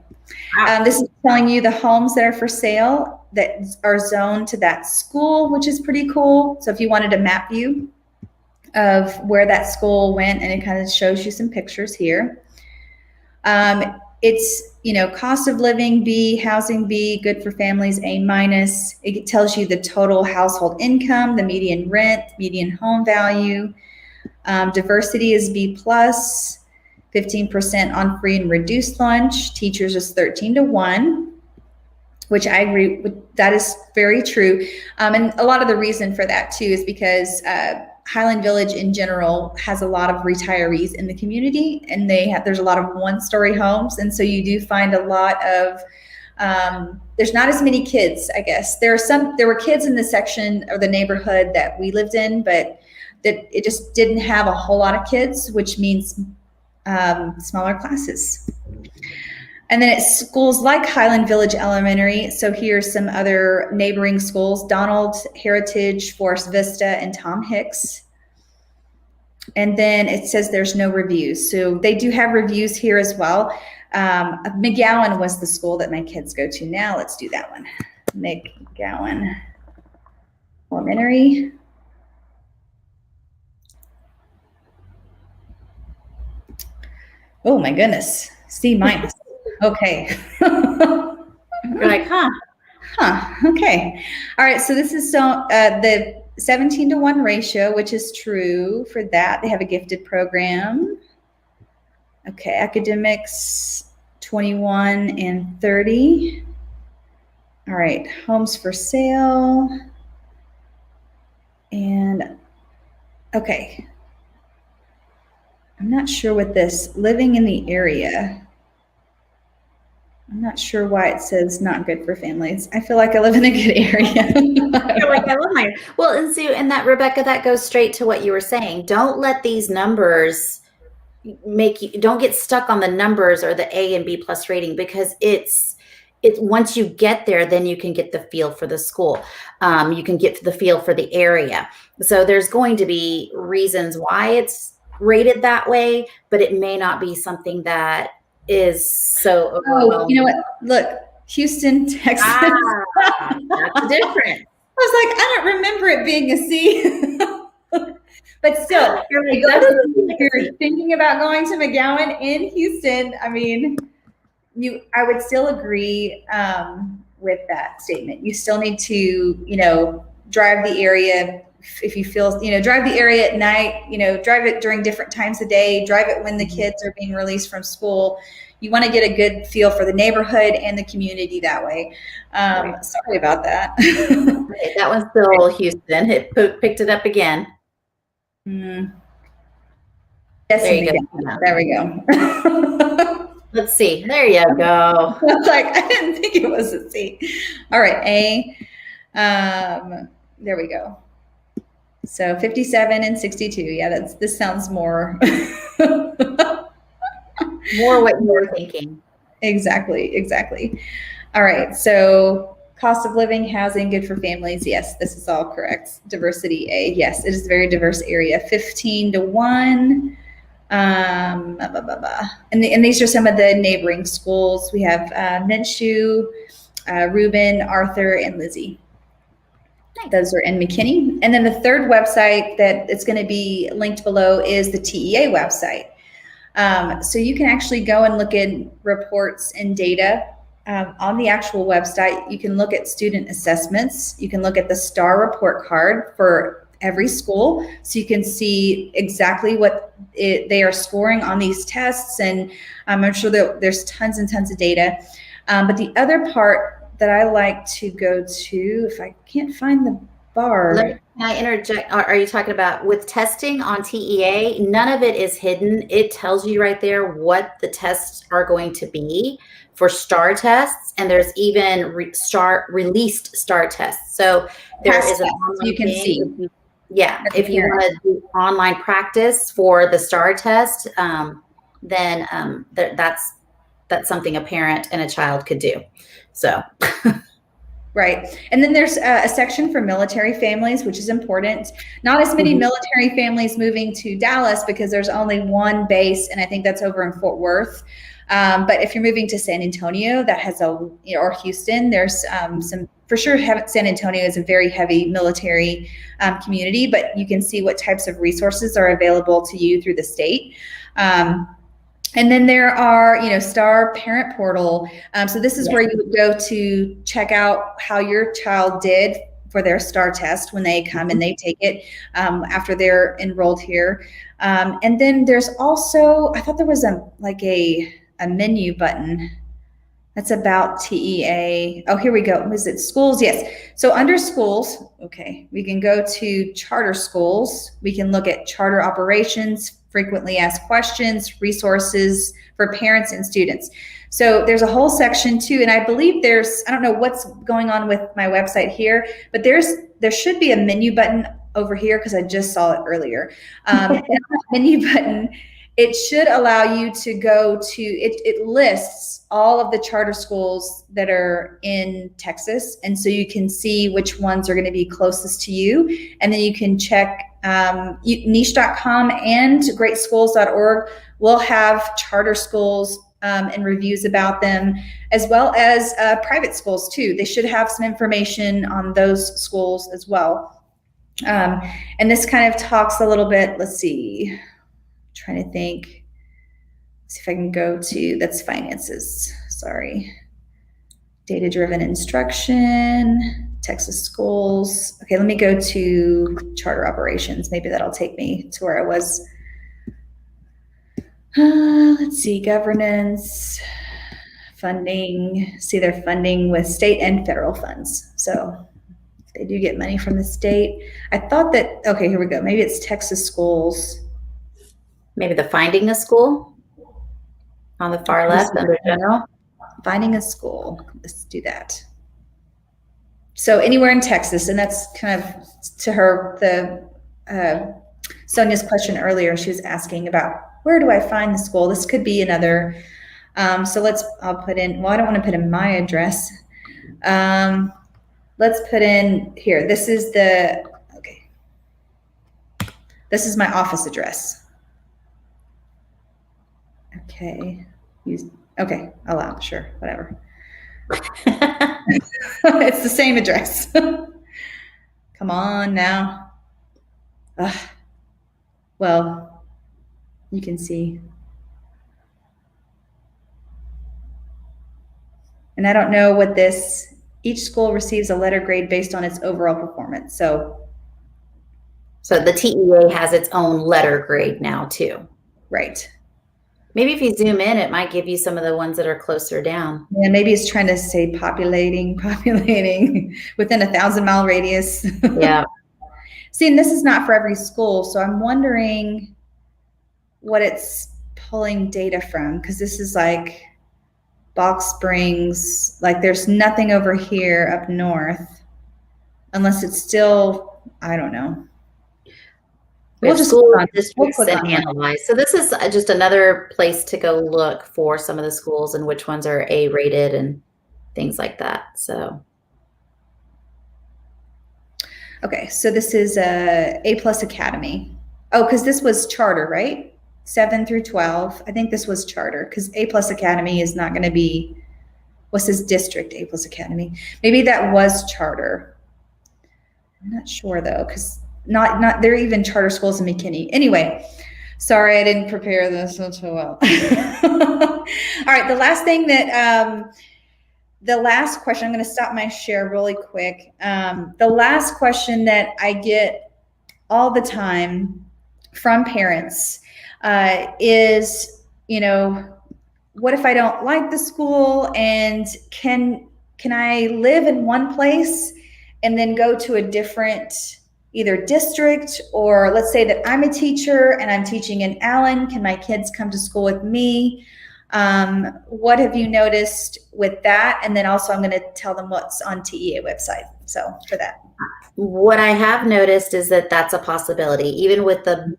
This is telling you the homes that are for sale that are zoned to that school, which is pretty cool. So if you wanted a map view of where that school went, and it kind of shows you some pictures here. It's, cost of living B, housing B, good for families A-. It tells you the total household income, the median rent, median home value. Diversity is B+, 15% on free and reduced lunch. Teachers is 13-1, which I agree with. That is very true. And a lot of the reason for that too is because Highland Village in general has a lot of retirees in the community, and there's a lot of one-story homes. And so you do find a lot of, there's not as many kids, I guess. There were kids in the section or the neighborhood that we lived in, but that it just didn't have a whole lot of kids, which means smaller classes. And then it's schools like Highland Village Elementary. So here's some other neighboring schools: Donald, Heritage, Forest Vista, and Tom Hicks. And then it says there's no reviews. So they do have reviews here as well. McGowan was the school that my kids go to now. Let's do that one. McGowan Elementary. Oh my goodness, C minus. Okay. You're like, huh? Okay. All right. So this is the 17-to-1 ratio, which is true for that. They have a gifted program. Okay. Academics 21 and 30. All right. Homes for sale. And okay. I'm not sure what this living in the area. I'm not sure why it says not good for families. I feel like I live in a good area. You're like, I love my, well, and Sue, and that, Rebecca, that goes straight to what you were saying. Don't let these numbers make you, don't get stuck on the numbers or the A and B plus rating, because it's once you get there, then you can get the feel for the school. You can get the feel for the area. So there's going to be reasons why it's rated that way, but it may not be something that is so overwhelming. Oh, you know what? Look, Houston, Texas. That's different. I was like, I don't remember it being a C. But still, if you're thinking about going to McGowan in Houston, I mean, I would still agree with that statement. You still need to, drive the area. If you feel, drive the area at night, drive it during different times of day, drive it when the kids are being released from school. You want to get a good feel for the neighborhood and the community that way. Right. Sorry about that. Right. That one's still Houston. It picked it up again. Mm. Yes, there we go. Let's see. There you go. I was like, I didn't think it was a C. All right, A. There we go. So 57 and 62. Yeah, this sounds more more what you were thinking. Exactly. All right. So cost of living, housing, good for families. Yes, this is all correct. Diversity A. Yes, it is a very diverse area. 15-to-1. And these are some of the neighboring schools. We have Minshew, Reuben, Arthur, and Lizzie. Those are in McKinney. And then the third website that it's going to be linked below is the TEA website. So you can actually go and look at reports and data on the actual website. You can look at student assessments. You can look at the STAR report card for every school, so you can see exactly what they are scoring on these tests. And I'm sure that there's tons and tons of data. But the other part that I like to go to, if I can't find the bar. Can I interject? Are you talking about with testing on TEA? None of it is hidden. It tells you right there what the tests are going to be for STAR tests, and there's even released STAR tests. So there is an online you can see. If you want to do online practice for the STAR test, then that's something a parent and a child could do. So. Right. And then there's a section for military families, which is important. Not as many military families moving to Dallas because there's only one base, and I think that's over in Fort Worth. But if you're moving to San Antonio, that has or Houston, there's some, for sure, San Antonio is a very heavy military community, but you can see what types of resources are available to you through the state. And then there are, STAR Parent Portal. So this is where you would go to check out how your child did for their STAR test when they come and they take it after they're enrolled here. And then there's also, I thought there was a menu button that's about TEA. Oh, here we go. Was it schools? Yes. So under schools, okay, we can go to charter schools. We can look at charter operations, frequently asked questions, resources for parents and students. So there's a whole section too. And I believe I don't know what's going on with my website here, but there should be a menu button over here because I just saw it earlier. And on that menu button, it should allow you to go to, it lists all of the charter schools that are in Texas. And so you can see which ones are going to be closest to you. And then you can check niche.com and greatschools.org will have charter schools and reviews about them, as well as private schools too. They should have some information on those schools as well. And this kind of talks a little bit, let's see, trying to think, see if I can go to, that's finances, sorry. Data-driven instruction, Texas schools. Okay, let me go to charter operations. Maybe that'll take me to where I was. Let's see, governance, funding. See, they're funding with state and federal funds. So they do get money from the state. I thought that, okay, here we go. Maybe it's Texas schools. Maybe the finding a school on the far left under general. Finding a school. Let's do that. So anywhere in Texas, and that's kind of to her, Sonia's question earlier, she was asking about where do I find the school? This could be another. So I'll put in, well, I don't want to put in my address. Let's put in here. This is okay. This is my office address. Okay. Okay. Allow. Sure. Whatever. It's the same address. Come on now. Well, you can see. And I don't know what each school receives a letter grade based on its overall performance. So the TEA has its own letter grade now too. Right. Maybe if you zoom in, it might give you some of the ones that are closer down. Yeah, maybe it's trying to say populating within 1,000-mile radius. Yeah. See, and this is not for every school, so I'm wondering what it's pulling data from, because this is like Box Springs, like there's nothing over here up north, unless it's still, I don't know. We'll just go on districts and analyze. So this is just another place to go look for some of the schools and which ones are A rated and things like that. So. Okay, so this is A+ Academy. Oh, because this was charter, right? 7 through 12. I think this was charter because A+ Academy is not going to be, what's this district, A+ Academy? Maybe that was charter. I'm not sure though, because not there are even charter schools in McKinney. Anyway, sorry, I didn't prepare this so well. All right, the last thing that, the last question, I'm going to stop my share really quick. The last question that I get all the time from parents is, what if I don't like the school, and can I live in one place and then go to a different either district, or let's say that I'm a teacher and I'm teaching in Allen, can my kids come to school with me? What have you noticed with that? And then also I'm going to tell them what's on TEA website. So for that. What I have noticed is that that's a possibility, even with the,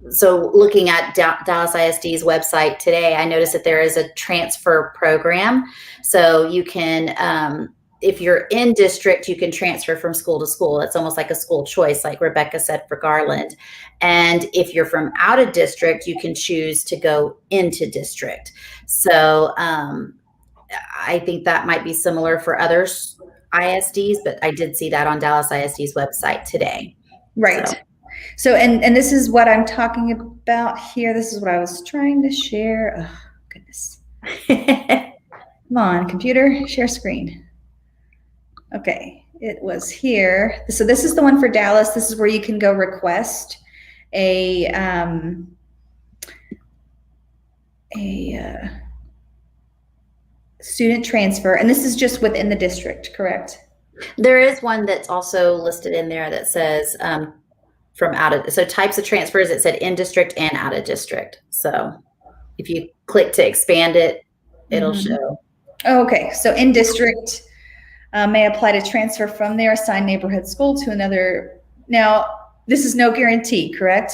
so looking at Dallas ISD's website today, I noticed that there is a transfer program. So you can, if you're in district, you can transfer from school to school. It's almost like a school choice, like Rebecca said for Garland. And if you're from out of district, you can choose to go into district. So I think that might be similar for other ISDs, but I did see that on Dallas ISD's website today. Right. So and this is what I'm talking about here. This is what I was trying to share. Oh, goodness. Come on, computer, share screen. Okay, it was here. So this is the one for Dallas. This is where you can go request a student transfer. And this is just within the district, correct? There is one that's also listed in there that says from out of, so types of transfers, it said in district and out of district. So if you click to expand it, it'll show. Okay, so in district may apply to transfer from their assigned neighborhood school to another Now, this is no guarantee, correct?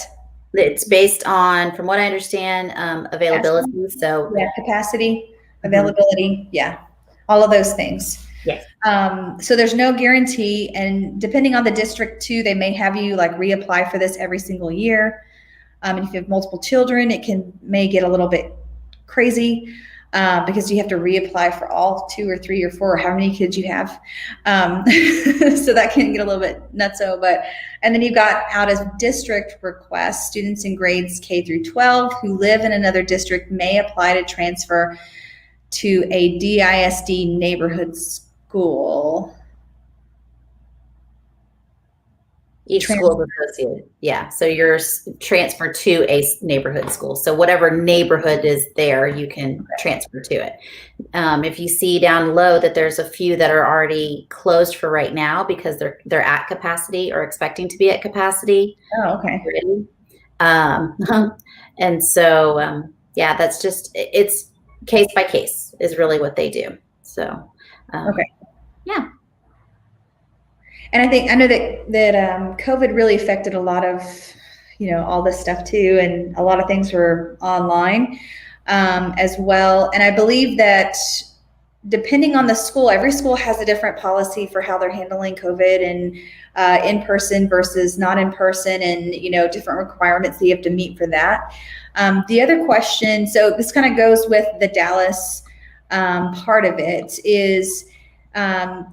It's based on, from what I understand, Capacity? availability. So, Yeah, capacity, mhm, availability, yeah, all of those things. yes. So there's no guarantee, and depending on the district too, they may have you like reapply for this every single year. And if you have multiple children, may get a little bit crazy because you have to reapply for all two or three or four or how many kids you have. So that can get a little bit nutso. And then you've got out of district requests. Students in grades K through 12 who live in another district may apply to transfer to a DISD neighborhood school. Each school is associated. Yeah. So you're transferred to a neighborhood school. So whatever neighborhood is there, you can transfer to it. If you see down low that there's a few that are already closed for right now because they're at capacity or expecting to be at capacity. Oh, okay. And so, yeah, that's just, it's case by case is really what they do. So, okay. Yeah. And I know that COVID really affected a lot of, all this stuff too, and a lot of things were online as well. And I believe that depending on the school, every school has a different policy for how they're handling COVID and in person versus not in person, and different requirements that you have to meet for that. The other question, so this kind of goes with the Dallas part of it, is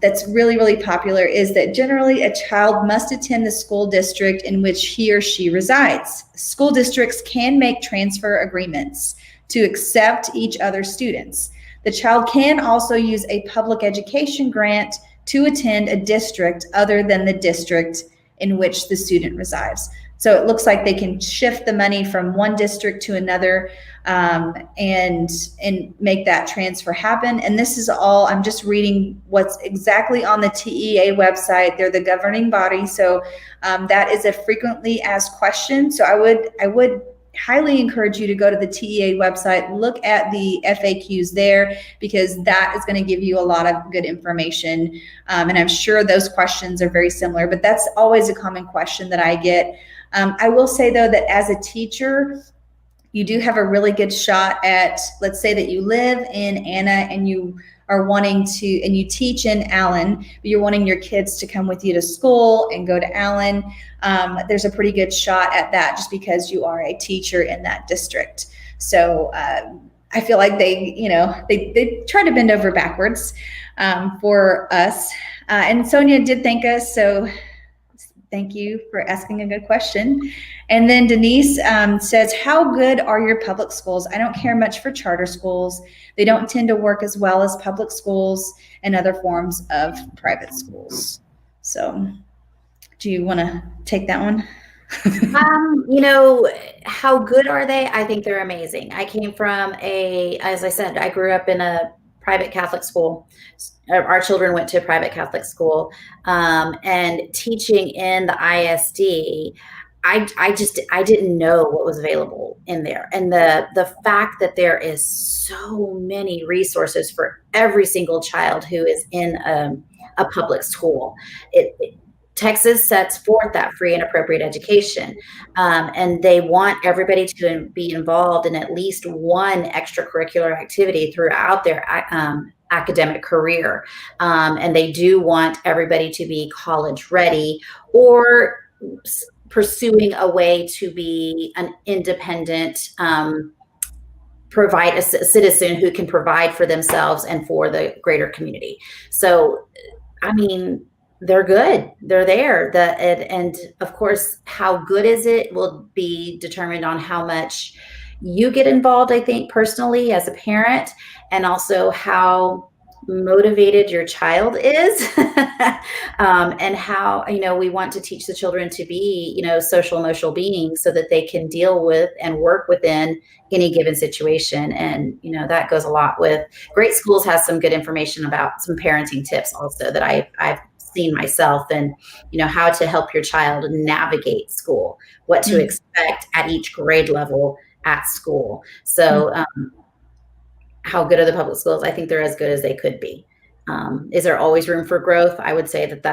that's really, really popular, is that generally a child must attend the school district in which he or she resides. School districts can make transfer agreements to accept each other's students. The child can also use a public education grant to attend a district other than the district in which the student resides. So it looks like they can shift the money from one district to another and make that transfer happen. And this is all, I'm just reading what's exactly on the TEA website. They're the governing body. So that is a frequently asked question. So I would highly encourage you to go to the TEA website, look at the FAQs there, because that is going to give you a lot of good information. And I'm sure those questions are very similar, but that's always a common question that I get. I will say though that as a teacher, you do have a really good shot at, let's say that you live in Anna and you are wanting to, and you teach in Allen, but you're wanting your kids to come with you to school and go to Allen. There's a pretty good shot at that just because you are a teacher in that district. So I feel like they try to bend over backwards for us. And Sonia did thank us. So thank you for asking a good question. And then Denise says, how good are your public schools? I don't care much for charter schools. They don't tend to work as well as public schools and other forms of private schools. So do you want to take that one? How good are they? I think they're amazing. I came from as I said, I grew up in a private Catholic school. Our children went to a private Catholic school, and teaching in the ISD, I didn't know what was available in there. And the fact that there is so many resources for every single child who is in a public school, Texas sets forth that free and appropriate education, and they want everybody to be involved in at least one extracurricular activity throughout their academic career. And they do want everybody to be college ready or pursuing a way to be an independent provide a citizen who can provide for themselves and for the greater community. So, I mean, they're good. They're there. And of course, how good is it will be determined on how much you get involved, I think, personally as a parent, and also how motivated your child is. And how, we want to teach the children to be, social emotional beings so that they can deal with and work within any given situation. And, that goes a lot with Great Schools has some good information about some parenting tips also that I've seen myself, and how to help your child navigate school, what to expect at each grade level at school. So how good are the public schools? I think they're as good as they could be. Is there always room for growth? I would say that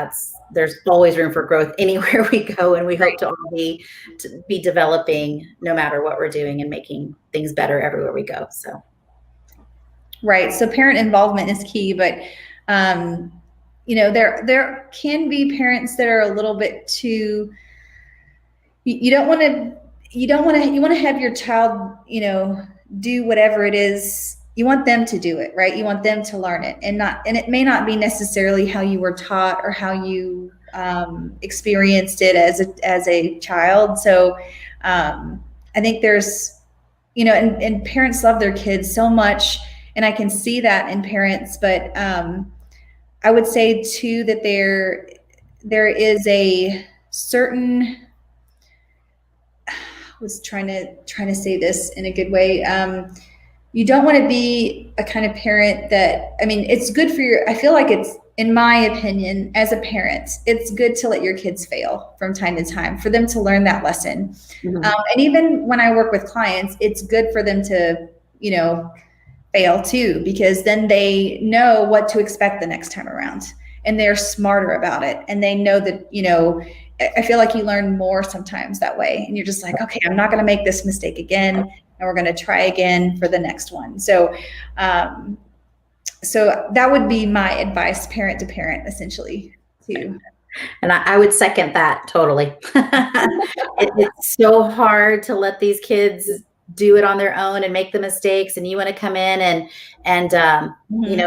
there's always room for growth anywhere we go, and we hope to all be developing no matter what we're doing and making things better everywhere we go. So, right. So parent involvement is key, but there can be parents that are a little bit too. You don't want to. You want to have your child, do whatever it is. You want them to do it, right? You want them to learn it, and it may not be necessarily how you were taught or how you experienced it as a child. So I think there's, and parents love their kids so much, and I can see that in parents. But I would say too that there is a certain. I was trying to say this in a good way. You don't want to be a kind of parent that, it's good for I feel like it's, in my opinion, as a parent, it's good to let your kids fail from time to time, for them to learn that lesson. Mm-hmm. And even when I work with clients, it's good for them to, fail too, because then they know what to expect the next time around, and they're smarter about it. And they know that, I feel like you learn more sometimes that way, and you're just like, okay, I'm not going to make this mistake again, and we're going to try again for the next one. So, so that would be my advice, parent to parent, essentially, too. And I would second that totally. It's so hard to let these kids do it on their own and make the mistakes, and you want to come in and mm-hmm.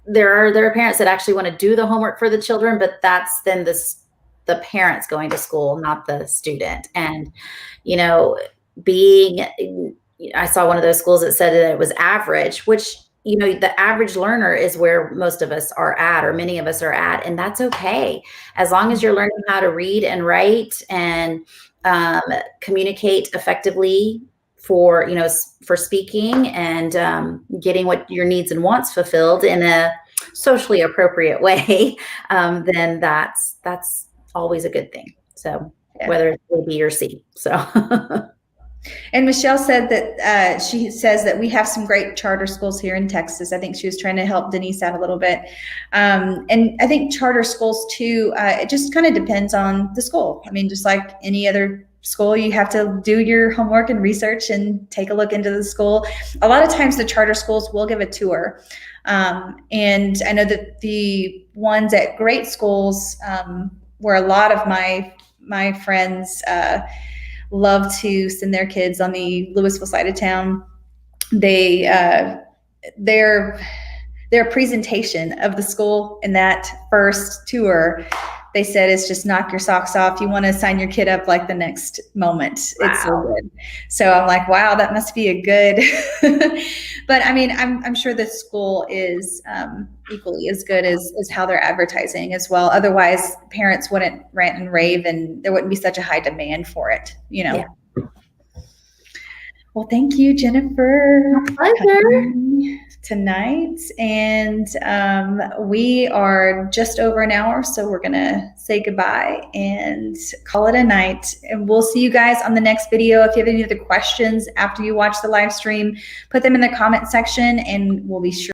There are parents that actually want to do the homework for the children, but that's then the parents going to school, not the student. And, I saw one of those schools that said that it was average, which, the average learner is where most of us are at, or many of us are at. And that's okay. As long as you're learning how to read and write and communicate effectively for speaking and getting what your needs and wants fulfilled in a socially appropriate way, then that's always a good thing. So whether it's A, B, or C. So. And Michelle said that she says that we have some great charter schools here in Texas. I think she was trying to help Denise out a little bit. And I think charter schools too, it just kind of depends on the school. Just like any other school, you have to do your homework and research and take a look into the school. A lot of times the charter schools will give a tour. And I know that the ones at great schools, where a lot of my friends love to send their kids on the Louisville side of town, their presentation of the school in that first tour, they said, it's just knock your socks off. You want to sign your kid up like the next moment. Wow. It's so good. So I'm like, wow, that must be a good. But I'm sure the school is equally as good as how they're advertising as well. Otherwise, parents wouldn't rant and rave, and there wouldn't be such a high demand for it. Yeah. Well, thank you, Jennifer. My pleasure. Tonight, and we are just over an hour, so we're gonna say goodbye and call it a night, and we'll see you guys on the next video. If you have any other questions after you watch the live stream, put them in the comment section, and we'll be sure